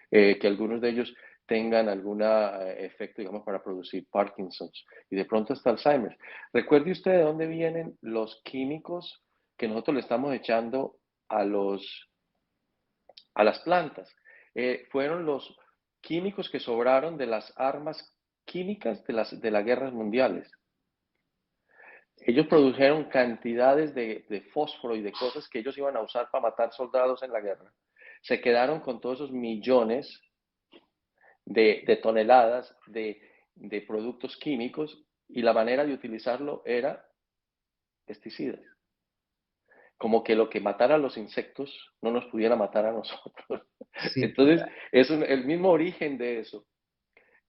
Speaker 2: que algunos de ellos tengan algún efecto, digamos, para producir Parkinson's y de pronto hasta Alzheimer. Recuerde usted de dónde vienen los químicos que nosotros le estamos echando a a las plantas. Fueron los químicos que sobraron de las armas químicas de las guerras mundiales. Ellos produjeron cantidades de fósforo y de cosas que ellos iban a usar para matar soldados en la guerra. Se quedaron con todos esos millones de toneladas de productos químicos y la manera de utilizarlo era pesticidas. Como que lo que matara a los insectos no nos pudiera matar a nosotros.
Speaker 1: sí,
Speaker 2: Entonces, el mismo origen de eso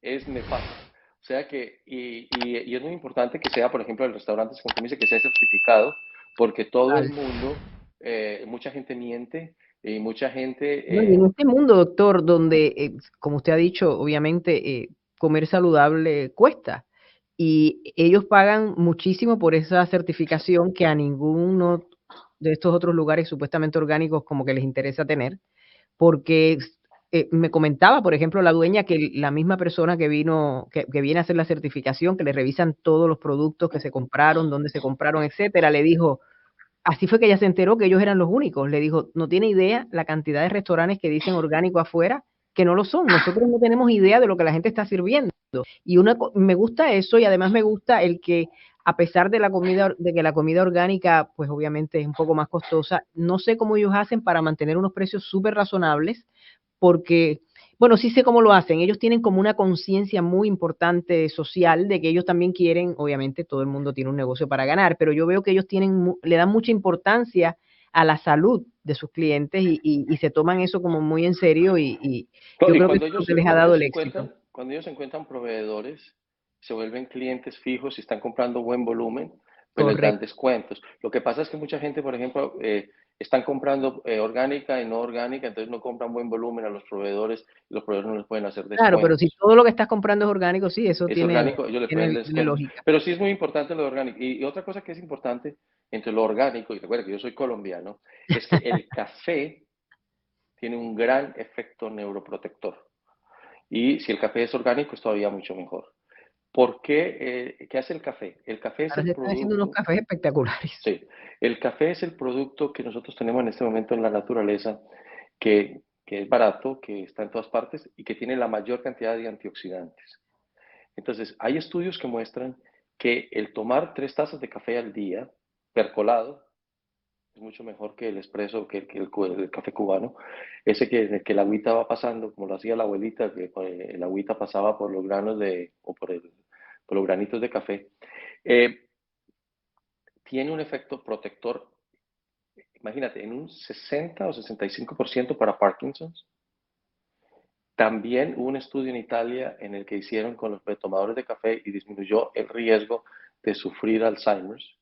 Speaker 2: es nefasto. O sea que, y es muy importante que sea, por ejemplo, en restaurantes, como dice, que sea certificado, porque todo el
Speaker 1: total.
Speaker 2: mundo, mucha gente miente y mucha
Speaker 1: No, y
Speaker 2: gente,
Speaker 1: en este mundo, doctor, donde, como usted ha dicho, obviamente, comer saludable cuesta. Y ellos pagan muchísimo por esa certificación que a ninguno de estos otros lugares supuestamente orgánicos como que les interesa tener, porque me comentaba, por ejemplo, la dueña que la misma persona que vino, que viene a hacer la certificación, que le revisan todos los productos que se compraron, dónde se compraron, etcétera, le dijo, así fue que ella se enteró que ellos eran los únicos. Le dijo: "No tiene idea la cantidad de restaurantes que dicen orgánico afuera, que no lo son. Nosotros no tenemos idea de lo que la gente está sirviendo". Y una co me gusta eso, y además me gusta el que, a pesar de que la comida orgánica, pues, obviamente es un poco más costosa, no sé cómo ellos hacen para mantener unos precios súper razonables, porque, bueno, sí sé cómo lo hacen. Ellos tienen como una conciencia muy importante social de que ellos también quieren, obviamente todo el mundo tiene un negocio para ganar, pero yo veo que ellos le dan mucha importancia a la salud de sus clientes y se toman eso como muy en serio y
Speaker 2: no,
Speaker 1: yo
Speaker 2: y
Speaker 1: creo que eso es lo que les ha dado el éxito.
Speaker 2: cuando ellos encuentran proveedores, se vuelven clientes fijos y están comprando buen volumen, pues les dan
Speaker 1: Correcto.
Speaker 2: descuentos. Lo que pasa es que mucha gente, por ejemplo, están comprando orgánica y no orgánica, entonces no compran buen volumen a los proveedores, y los proveedores no les pueden hacer
Speaker 1: Claro, pero si
Speaker 2: descuentos.
Speaker 1: todo lo que estás comprando es orgánico, sí, eso
Speaker 2: Es
Speaker 1: tiene
Speaker 2: orgánico, ellos le pueden
Speaker 1: tiene
Speaker 2: dar
Speaker 1: tiene
Speaker 2: descuentos.
Speaker 1: lógica.
Speaker 2: Pero sí es muy importante lo orgánico. Y otra cosa que es importante entre lo orgánico, y recuerda que yo soy colombiano, es que el café tiene un gran efecto neuroprotector. Y si el café es orgánico, es todavía mucho mejor. ¿Por qué? ¿Qué hace el café? El café es
Speaker 1: Ahora
Speaker 2: el
Speaker 1: se están haciendo unos
Speaker 2: producto,
Speaker 1: cafés espectaculares.
Speaker 2: sí, el café es el producto que nosotros tenemos en este momento en la naturaleza, que es barato, que está en todas partes y que tiene la mayor cantidad de antioxidantes. Entonces, hay estudios que muestran que el tomar 3 tazas de café al día, percolado, es mucho mejor que el espresso, el café cubano. Ese que el agüita va pasando, como lo hacía la abuelita, que el agüita pasaba por los granos por los granitos de café. Eh, Tiene un efecto protector, imagínate, en un 60 o 65% para Parkinson's. También hubo un estudio en Italia en el que hicieron con los tomadores de café y disminuyó el riesgo de sufrir Alzheimer's.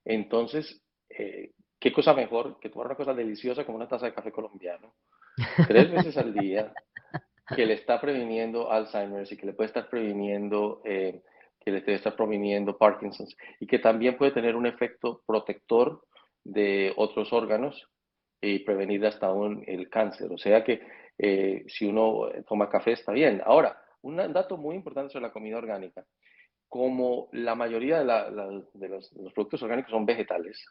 Speaker 2: Entonces, ¿qué cosa mejor que tomar una cosa deliciosa como una taza de café colombiano 3 veces al día que le está previniendo Alzheimer's y que le puede estar previniendo, que le puede estar previniendo Parkinson's y que también puede tener un efecto protector de otros órganos y prevenir hasta aún el cáncer? O sea que si uno toma café está bien. Ahora, Un dato muy importante sobre la comida orgánica. Como la mayoría de los productos orgánicos son vegetales,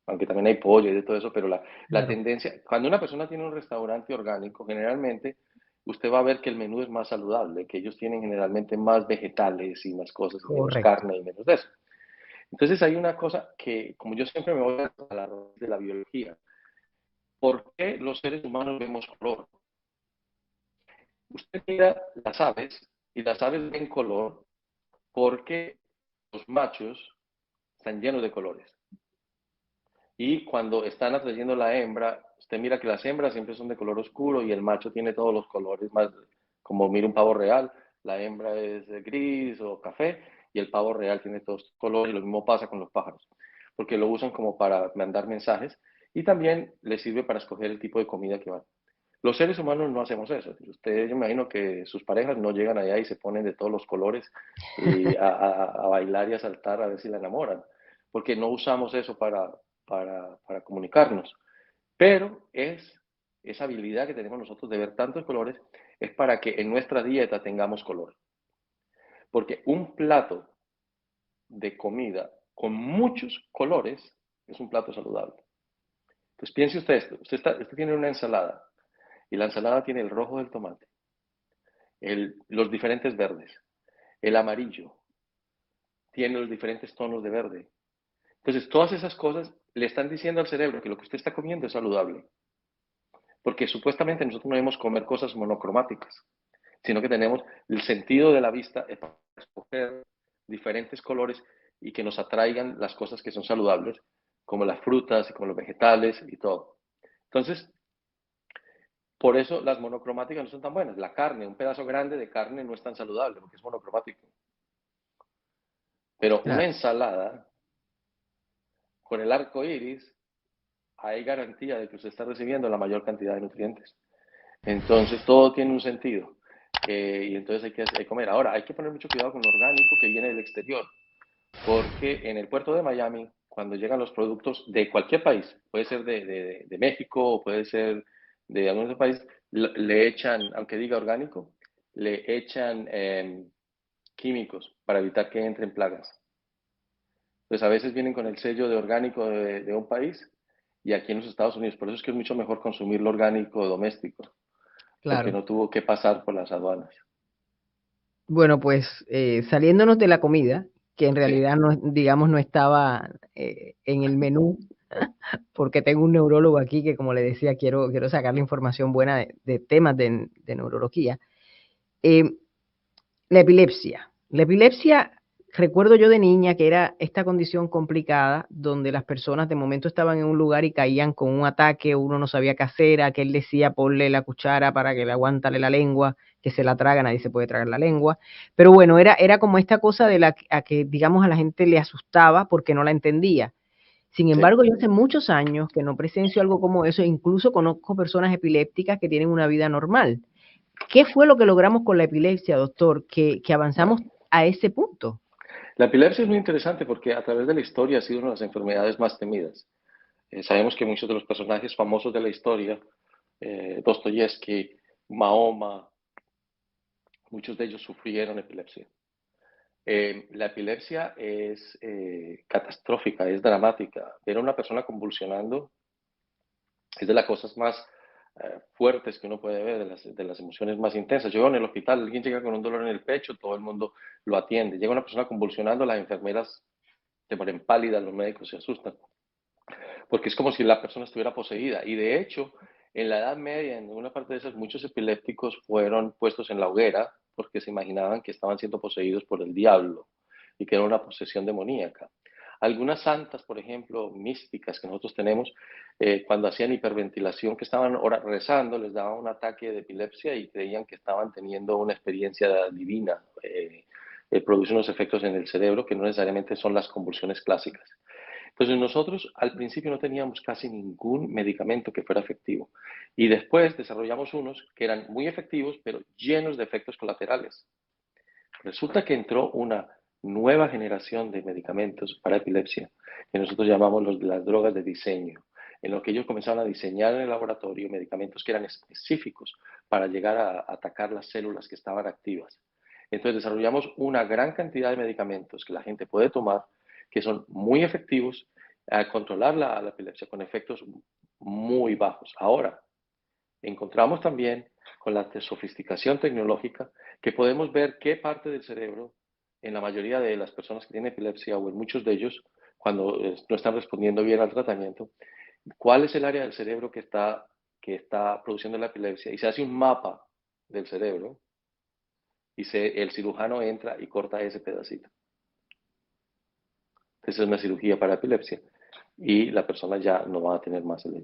Speaker 2: aunque también hay pollo y de todo eso, pero la
Speaker 1: Claro,
Speaker 2: tendencia, cuando una persona tiene un restaurante orgánico, generalmente usted va a ver que el menú es más saludable, que ellos tienen generalmente más vegetales y más cosas y menos
Speaker 1: correcto.
Speaker 2: carne y menos de eso. Entonces hay una cosa que, como yo siempre me voy a la raíz de la biología, ¿por qué los seres humanos vemos color? Usted mira las aves y las aves ven color porque los machos están llenos de colores. Y cuando están atrayendo la hembra, usted mira que las hembras siempre son de color oscuro y el macho tiene todos los colores, más como mira un pavo real, la hembra es gris o café y el pavo real tiene todos los colores y lo mismo pasa con los pájaros, porque lo usan como para mandar mensajes y también les sirve para escoger el tipo de comida que van. Los seres humanos no hacemos eso. Ustedes, yo me imagino que sus parejas no llegan allá y se ponen de todos los colores y a bailar y a saltar a ver si la enamoran, porque no usamos eso para comunicarnos. Pero esa habilidad que tenemos nosotros de ver tantos colores es para que en nuestra dieta tengamos color. Porque un plato de comida con muchos colores es un plato saludable. Entonces piense usted esto, usted tiene una ensalada y la ensalada tiene el rojo del tomate, los diferentes verdes, el amarillo, tiene los diferentes tonos de verde. Entonces, todas esas cosas le están diciendo al cerebro que lo que usted está comiendo es saludable. Porque supuestamente nosotros no debemos comer cosas monocromáticas, sino que tenemos el sentido de la vista para escoger diferentes colores y que nos atraigan las cosas que son saludables, como las frutas y como los vegetales y todo. Entonces, por eso las monocromáticas no son tan buenas. La carne, un pedazo grande de carne no es tan saludable porque es monocromático. Pero una
Speaker 1: Claro.
Speaker 2: ensalada con el arco iris, hay garantía de que usted está recibiendo la mayor cantidad de nutrientes. Entonces, todo tiene un sentido. Y entonces hay que comer. Ahora, hay que poner mucho cuidado con lo orgánico que viene del exterior, porque en el puerto de Miami, cuando llegan los productos de cualquier país, puede ser de México o puede ser de algún otro país, le echan, aunque diga orgánico, le echan químicos para evitar que entren plagas. Pues a veces vienen con el sello de orgánico de un país y aquí en los Estados Unidos. Por eso es que es mucho mejor consumir lo orgánico doméstico, porque
Speaker 1: Claro.
Speaker 2: no tuvo que pasar por las aduanas.
Speaker 1: Bueno, pues saliéndonos de la comida, que en
Speaker 2: Sí,
Speaker 1: realidad no, digamos, no estaba en el menú, porque tengo un neurólogo aquí que, como le decía, quiero sacarle información buena de temas de neurología. Eh, La epilepsia. La epilepsia, recuerdo yo de niña que era esta condición complicada donde las personas de momento estaban en un lugar y caían con un ataque, uno no sabía qué hacer, aquel decía ponle la cuchara para que le aguántale la lengua, que se la traga, nadie se puede tragar la lengua. Pero bueno, era como esta cosa de la a que, digamos, a la gente le asustaba porque no la entendía. Sin
Speaker 2: sí.
Speaker 1: embargo, yo hace muchos años que no presencio algo como eso, e incluso conozco personas epilépticas que tienen una vida normal. ¿Qué fue lo que logramos con la epilepsia, doctor? Que avanzamos
Speaker 2: Bueno,
Speaker 1: a ese punto.
Speaker 2: la epilepsia es muy interesante porque a través de la historia ha sido una de las enfermedades más temidas. Sabemos que muchos de los personajes famosos de la historia, Dostoyevsky, Mahoma, muchos de ellos sufrieron epilepsia. La epilepsia es catastrófica, es dramática. Ver a una persona convulsionando es de las cosas más fuertes que uno puede ver, de las emociones más intensas. Yo en el hospital, alguien llega con un dolor en el pecho, todo el mundo lo atiende. Llega una persona convulsionando, las enfermeras se ponen pálidas, los médicos se asustan, porque es como si la persona estuviera poseída. Y de hecho, en la Edad Media, en una parte de esas, muchos epilépticos fueron puestos en la hoguera porque se imaginaban que estaban siendo poseídos por el diablo y que era una posesión demoníaca. Algunas santas, por ejemplo, místicas que nosotros tenemos, cuando hacían hiperventilación, que estaban rezando, les daba un ataque de epilepsia y creían que estaban teniendo una experiencia divina. Produce unos efectos en el cerebro que no necesariamente son las convulsiones clásicas. Entonces nosotros al principio no teníamos casi ningún medicamento que fuera efectivo y después desarrollamos unos que eran muy efectivos pero llenos de efectos colaterales. Resulta que entró una nueva generación de medicamentos para epilepsia que nosotros llamamos las drogas de diseño. en lo que ellos comenzaron a diseñar en el laboratorio medicamentos que eran específicos para llegar a atacar las células que estaban activas. Entonces desarrollamos una gran cantidad de medicamentos que la gente puede tomar, que son muy efectivos a controlar la epilepsia con efectos muy bajos. Ahora, encontramos también con la sofisticación tecnológica que podemos ver qué parte del cerebro, en la mayoría de las personas que tienen epilepsia o en muchos de ellos, cuando no están respondiendo bien al tratamiento, cuál es el área del cerebro que está produciendo la epilepsia y se hace un mapa del cerebro y el cirujano entra y corta ese pedacito. Esa es una cirugía para epilepsia y la persona ya no va a tener más
Speaker 1: Wow.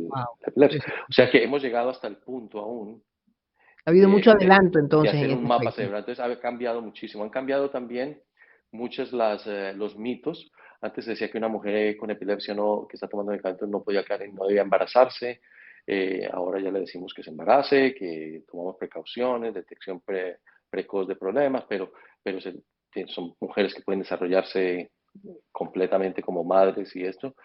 Speaker 2: la epilepsia. O sea que hemos llegado hasta el punto aún
Speaker 1: Ha habido mucho adelanto
Speaker 2: de
Speaker 1: entonces en
Speaker 2: hacer un
Speaker 1: este
Speaker 2: mapa
Speaker 1: aspecto.
Speaker 2: cerebral. Entonces ha cambiado muchísimo. Han cambiado también muchos los mitos. Antes decía que una mujer con epilepsia que está tomando medicamentos no podía no debía embarazarse. Ahora ya le decimos que se embarace, que tomamos precauciones, detección precoz de problemas, pero son mujeres que pueden desarrollarse completamente como madres y esto.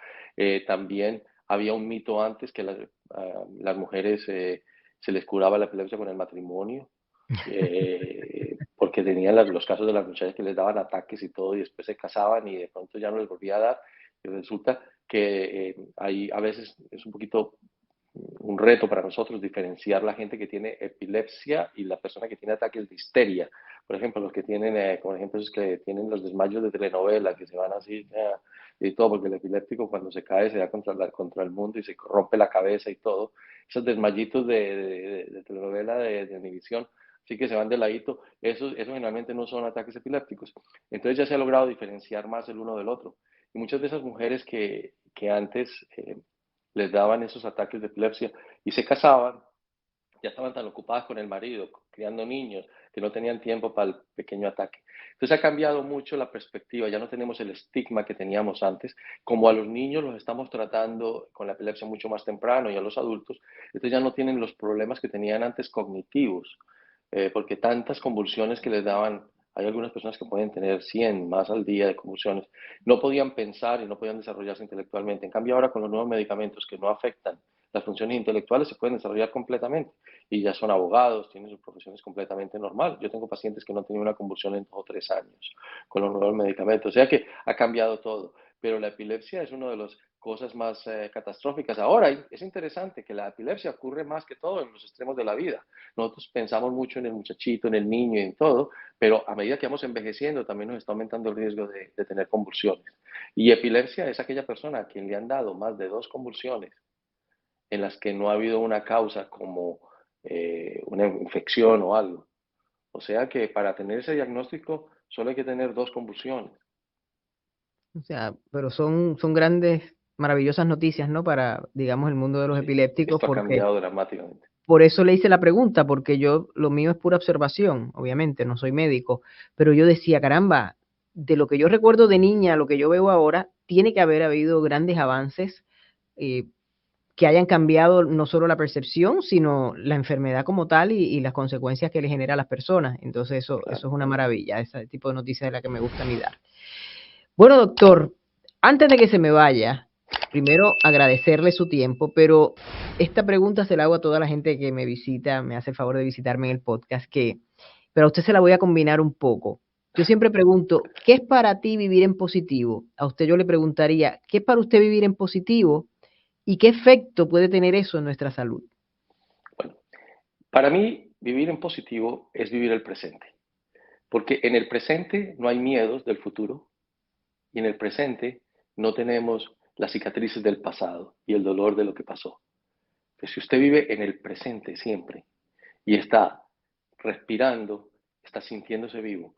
Speaker 2: También había un mito antes que las mujeres se les curaba la epilepsia con el matrimonio, porque tenían los casos de las muchachas que les daban ataques y todo, y después se casaban y de pronto ya no les volvía a dar. Y resulta que ahí a veces es un poquito un reto para nosotros diferenciar la gente que tiene epilepsia y la persona que tiene ataques de histeria. Por ejemplo, los que tienen, por ejemplo, esos que tienen los desmayos de telenovela, que se van así y todo, porque el epiléptico cuando se cae se da contra el mundo y se rompe la cabeza y todo. Esos desmayitos de telenovela de Univisión, sí que se van de ladito, eso generalmente no son ataques epilépticos. Entonces ya se ha logrado diferenciar más el uno del otro. Y muchas de esas mujeres que antes les daban esos ataques de epilepsia y se casaban, ya estaban tan ocupadas con el marido, criando niños, que no tenían tiempo para el pequeño ataque. Entonces ha cambiado mucho la perspectiva, ya no tenemos el estigma que teníamos antes, como a los niños los estamos tratando con la epilepsia mucho más temprano y a los adultos, entonces ya no tienen los problemas que tenían antes cognitivos, porque tantas convulsiones que les daban, hay algunas personas que pueden tener 100 más al día de convulsiones, no podían pensar y no podían desarrollarse intelectualmente. En cambio ahora con los nuevos medicamentos que no afectan las funciones intelectuales se pueden desarrollar completamente y ya son abogados, tienen sus profesiones completamente normal. Yo tengo pacientes que no han tenido una convulsión en 2 o 3 años con los nuevos medicamentos, o sea que ha cambiado todo, pero la epilepsia es una de las cosas más catastróficas. Ahora es interesante que la epilepsia ocurre más que todo en los extremos de la vida. Nosotros pensamos mucho en el muchachito, en el niño y en todo, pero a medida que vamos envejeciendo también nos está aumentando el riesgo de tener convulsiones. Y epilepsia es aquella persona a quien le han dado más de 2 convulsiones en las que no ha habido una causa como una infección o algo. O sea que para tener ese diagnóstico solo hay que tener 2 convulsiones.
Speaker 1: O sea, pero son grandes, maravillosas noticias, ¿no? Para, digamos, el mundo de los
Speaker 2: Sí,
Speaker 1: epilépticos,
Speaker 2: esto ha
Speaker 1: porque
Speaker 2: cambiado dramáticamente.
Speaker 1: por eso le hice la pregunta, porque lo mío es pura observación, obviamente, no soy médico, pero yo decía, caramba, de lo que yo recuerdo de niña a lo que yo veo ahora, tiene que haber habido grandes avances eh, que hayan cambiado no solo la percepción, sino la enfermedad como tal y las consecuencias que le genera a las personas. Entonces eso
Speaker 2: Claro.
Speaker 1: es una maravilla, ese tipo de noticias es la que me gusta a mí dar. Bueno, doctor, antes de que se me vaya, primero agradecerle su tiempo, pero esta pregunta se la hago a toda la gente que me visita, me hace el favor de visitarme en el podcast, pero a usted se la voy a combinar un poco. Yo siempre pregunto, ¿qué es para ti vivir en positivo? A usted yo le preguntaría, ¿qué es para usted vivir en positivo? ¿Y qué efecto puede tener eso en nuestra salud?
Speaker 2: Bueno, para mí vivir en positivo es vivir el presente, porque en el presente no hay miedos del futuro y en el presente no tenemos las cicatrices del pasado y el dolor de lo que pasó. Pues si usted vive en el presente siempre y está respirando, está sintiéndose vivo.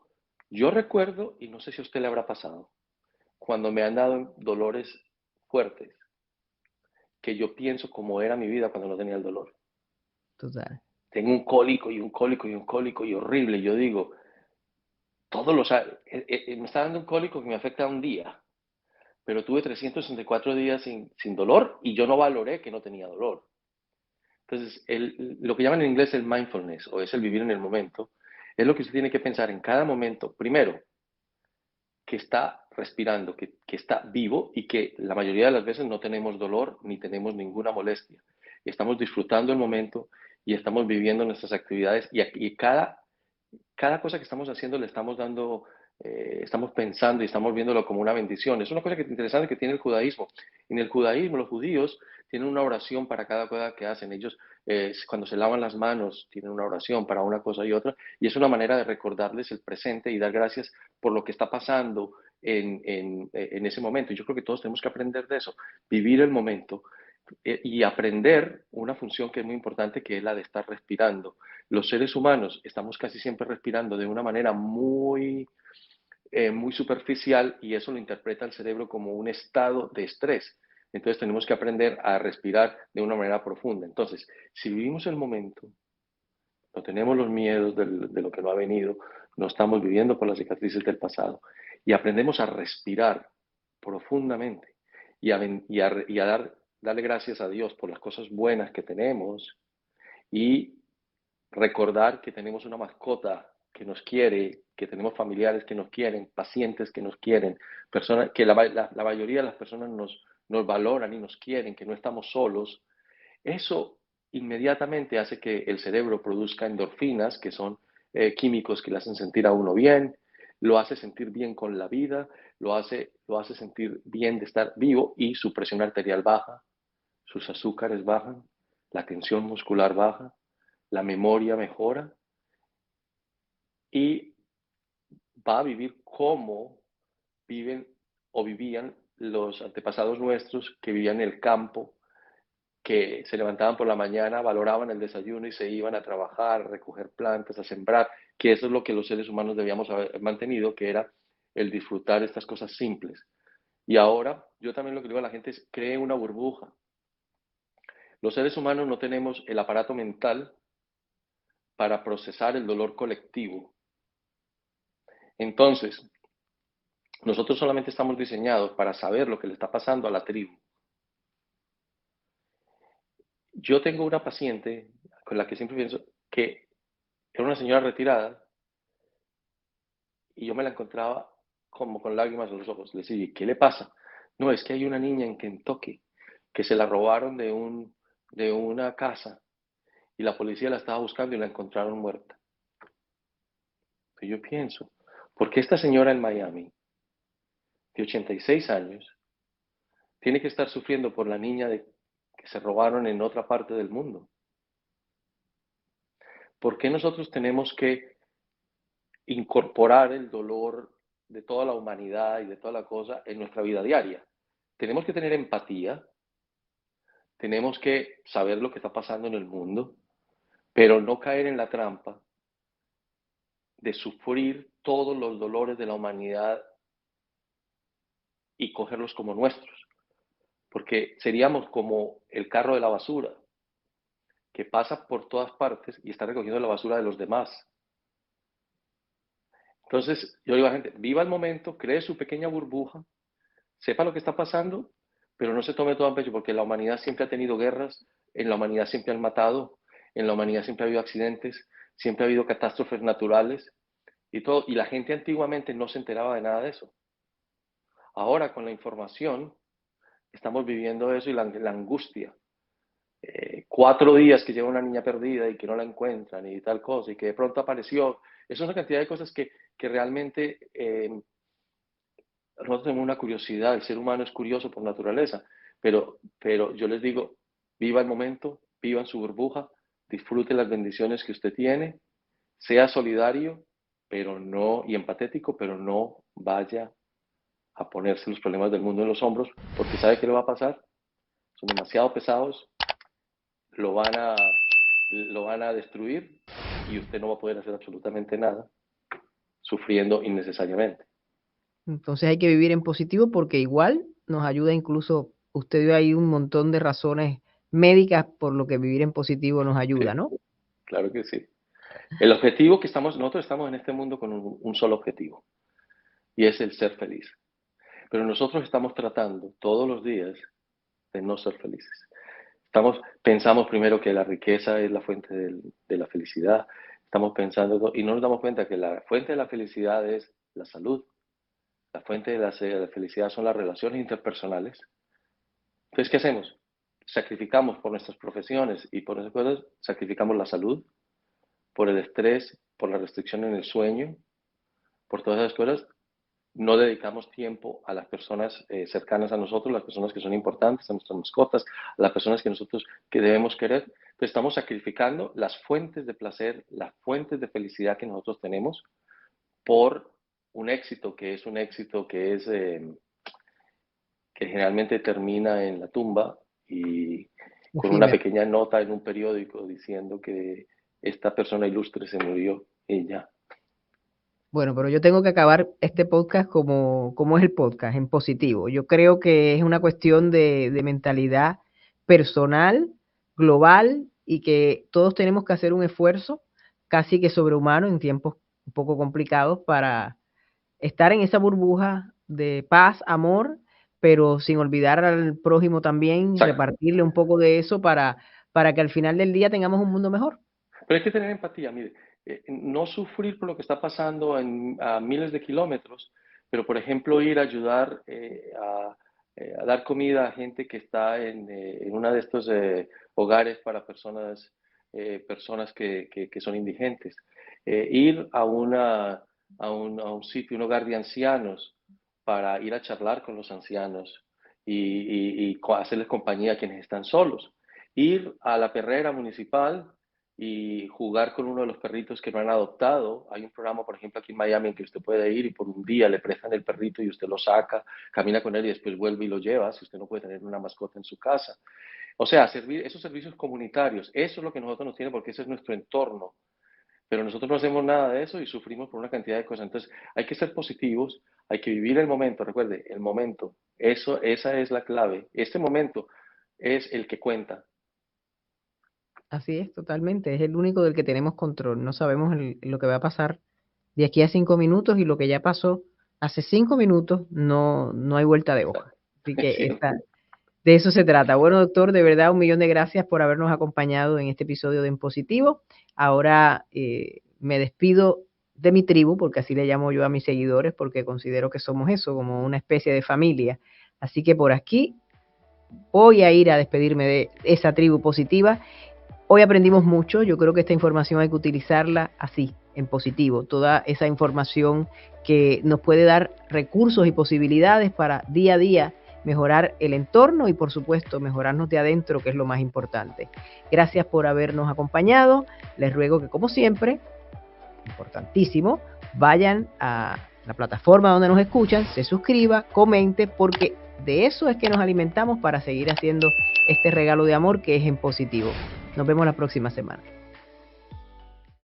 Speaker 2: Yo recuerdo, y no sé si a usted le habrá pasado, cuando me han dado dolores fuertes, que yo pienso cómo era mi vida cuando no tenía el dolor.
Speaker 1: Total.
Speaker 2: Tengo un cólico y un cólico y un cólico y horrible. Yo digo, todos los me está dando un cólico que me afecta un día, pero tuve 364 días sin dolor y yo no valoré que no tenía dolor. Entonces, lo que llaman en inglés el mindfulness o es el vivir en el momento, es lo que usted tiene que pensar en cada momento. Primero, que está respirando, que está vivo y que la mayoría de las veces no tenemos dolor ni tenemos ninguna molestia. Estamos disfrutando el momento y estamos viviendo nuestras actividades y cada cosa que estamos haciendo le estamos dando, estamos pensando y estamos viéndolo como una bendición. Es una cosa que interesante que tiene el judaísmo. En el judaísmo, los judíos tienen una oración para cada cosa que hacen. Ellos, cuando se lavan las manos, tienen una oración para una cosa y otra, y es una manera de recordarles el presente y dar gracias por lo que está pasando en ese momento. Y yo creo que todos tenemos que aprender de eso, vivir el momento y aprender una función que es muy importante, que es la de estar respirando. Los seres humanos estamos casi siempre respirando de una manera muy superficial y eso lo interpreta el cerebro como un estado de estrés. Entonces tenemos que aprender a respirar de una manera profunda. Entonces, si vivimos el momento, no tenemos los miedos de lo que no ha venido, no estamos viviendo por las cicatrices del pasado y aprendemos a respirar profundamente y a darle gracias a Dios por las cosas buenas que tenemos y recordar que tenemos una mascota que nos quiere, que tenemos familiares que nos quieren, pacientes que nos quieren, personas que la mayoría de las personas nos valoran y nos quieren, que no estamos solos. Eso inmediatamente hace que el cerebro produzca endorfinas, que son químicos que le hacen sentir a uno bien, lo hace sentir bien con la vida, lo hace sentir bien de estar vivo y su presión arterial baja, sus azúcares bajan, la tensión muscular baja, la memoria mejora y va a vivir como viven o vivían los antepasados nuestros que vivían en el campo, que se levantaban por la mañana, valoraban el desayuno y se iban a trabajar, a recoger plantas, a sembrar, que eso es lo que los seres humanos debíamos haber mantenido, que era el disfrutar estas cosas simples. Y ahora yo también lo que digo a la gente es, cree una burbuja. Los seres humanos no tenemos el aparato mental para procesar el dolor colectivo. Entonces, nosotros solamente estamos diseñados para saber lo que le está pasando a la tribu. Yo tengo una paciente con la que siempre pienso que era una señora retirada y yo me la encontraba como con lágrimas en los ojos. Le decía, ¿qué le pasa? No, es que hay una niña en Kentucky que se la robaron de una casa y la policía la estaba buscando y la encontraron muerta. Y yo pienso, ¿por qué esta señora en Miami, de 86 años, tiene que estar sufriendo por la niña que se robaron en otra parte del mundo? ¿Por qué nosotros tenemos que incorporar el dolor de toda la humanidad y de toda la cosa en nuestra vida diaria? Tenemos que tener empatía, tenemos que saber lo que está pasando en el mundo, pero no caer en la trampa de sufrir todos los dolores de la humanidad y cogerlos como nuestros, porque seríamos como el carro de la basura, que pasa por todas partes y está recogiendo la basura de los demás. Entonces, yo digo a la gente, viva el momento, cree su pequeña burbuja, sepa lo que está pasando, pero no se tome todo a pecho, porque la humanidad siempre ha tenido guerras, en la humanidad siempre han matado, en la humanidad siempre ha habido accidentes, siempre ha habido catástrofes naturales y todo, y la gente antiguamente no se enteraba de nada de eso. Ahora con la información estamos viviendo eso y la angustia. 4 días que lleva una niña perdida y que no la encuentran y tal cosa, y que de pronto apareció. Es una cantidad de cosas que realmente nosotros tenemos una curiosidad, el ser humano es curioso por naturaleza, pero yo les digo, viva el momento, viva en su burbuja, disfrute las bendiciones que usted tiene, sea solidario, pero no, y empatético, pero no vaya a ponerse los problemas del mundo en los hombros, porque ¿sabe qué le va a pasar? Son demasiado pesados, lo van a, lo van a destruir y usted no va a poder hacer absolutamente nada, sufriendo innecesariamente.
Speaker 1: Entonces hay que vivir en positivo porque igual nos ayuda incluso, usted dio ahí un montón de razones médicas por lo que vivir en positivo nos ayuda,
Speaker 2: Sí,
Speaker 1: ¿no?
Speaker 2: claro que sí. El objetivo que nosotros estamos en este mundo con un solo objetivo, y es el ser feliz. Pero nosotros estamos tratando todos los días de no ser felices. Pensamos primero que la riqueza es la fuente de la felicidad, estamos pensando, y no nos damos cuenta que la fuente de la felicidad es la salud, La fuente de la felicidad son las relaciones interpersonales. Entonces, ¿qué hacemos? Sacrificamos por nuestras profesiones y por esas cosas, sacrificamos la salud, por el estrés, por la restricción en el sueño, por todas esas cosas. No dedicamos tiempo a las personas cercanas a nosotros, las personas que son importantes, a nuestras mascotas, a las personas que nosotros que debemos querer. Entonces estamos sacrificando las fuentes de placer, las fuentes de felicidad que nosotros tenemos por un éxito que generalmente termina en la tumba y con una
Speaker 1: Efímero.
Speaker 2: pequeña nota en un periódico diciendo que esta persona ilustre se murió y ya.
Speaker 1: Bueno, pero yo tengo que acabar este podcast como es el podcast, en positivo. Yo creo que es una cuestión de mentalidad personal, global, y que todos tenemos que hacer un esfuerzo casi que sobrehumano en tiempos un poco complicados para estar en esa burbuja de paz, amor, pero sin olvidar al prójimo también,
Speaker 2: Exacto.
Speaker 1: repartirle un poco de eso para que al final del día tengamos un mundo mejor.
Speaker 2: Pero hay que tener empatía, mire, no sufrir por lo que está pasando a miles de kilómetros, pero por ejemplo ir a ayudar a dar comida a gente que está en uno de estos hogares para personas que son indigentes. Ir a un sitio, un hogar de ancianos, para ir a charlar con los ancianos y hacerles compañía a quienes están solos. Ir a la perrera municipal y jugar con uno de los perritos que no han adoptado. Hay un programa, por ejemplo, aquí en Miami en que usted puede ir y por un día le prestan el perrito y usted lo saca, camina con él y después vuelve y lo lleva, si usted no puede tener una mascota en su casa. O sea, esos servicios comunitarios, eso es lo que nosotros nos tiene porque ese es nuestro entorno. Pero nosotros no hacemos nada de eso y sufrimos por una cantidad de cosas. Entonces, hay que ser positivos, hay que vivir el momento. Recuerde, el momento, esa es la clave. Este momento es el que cuenta.
Speaker 1: Así es, totalmente. Es el único del que tenemos control. No sabemos lo que va a pasar de aquí a 5 minutos y lo que ya pasó hace 5 minutos no hay vuelta de hoja. Así que
Speaker 2: Sí.
Speaker 1: de eso se trata. Bueno, doctor, de verdad, 1.000.000 de gracias por habernos acompañado en este episodio de En Positivo. Ahora me despido de mi tribu, porque así le llamo yo a mis seguidores, porque considero que somos eso, como una especie de familia. Así que por aquí voy a ir a despedirme de esa tribu positiva. Hoy aprendimos mucho, yo creo que esta información hay que utilizarla así, en positivo, toda esa información que nos puede dar recursos y posibilidades para día a día mejorar el entorno y por supuesto mejorarnos de adentro, que es lo más importante. Gracias por habernos acompañado, les ruego que como siempre, importantísimo, vayan a la plataforma donde nos escuchan, se suscriba, comente, porque de eso es que nos alimentamos para seguir haciendo este regalo de amor que es en positivo. Nos vemos la próxima semana.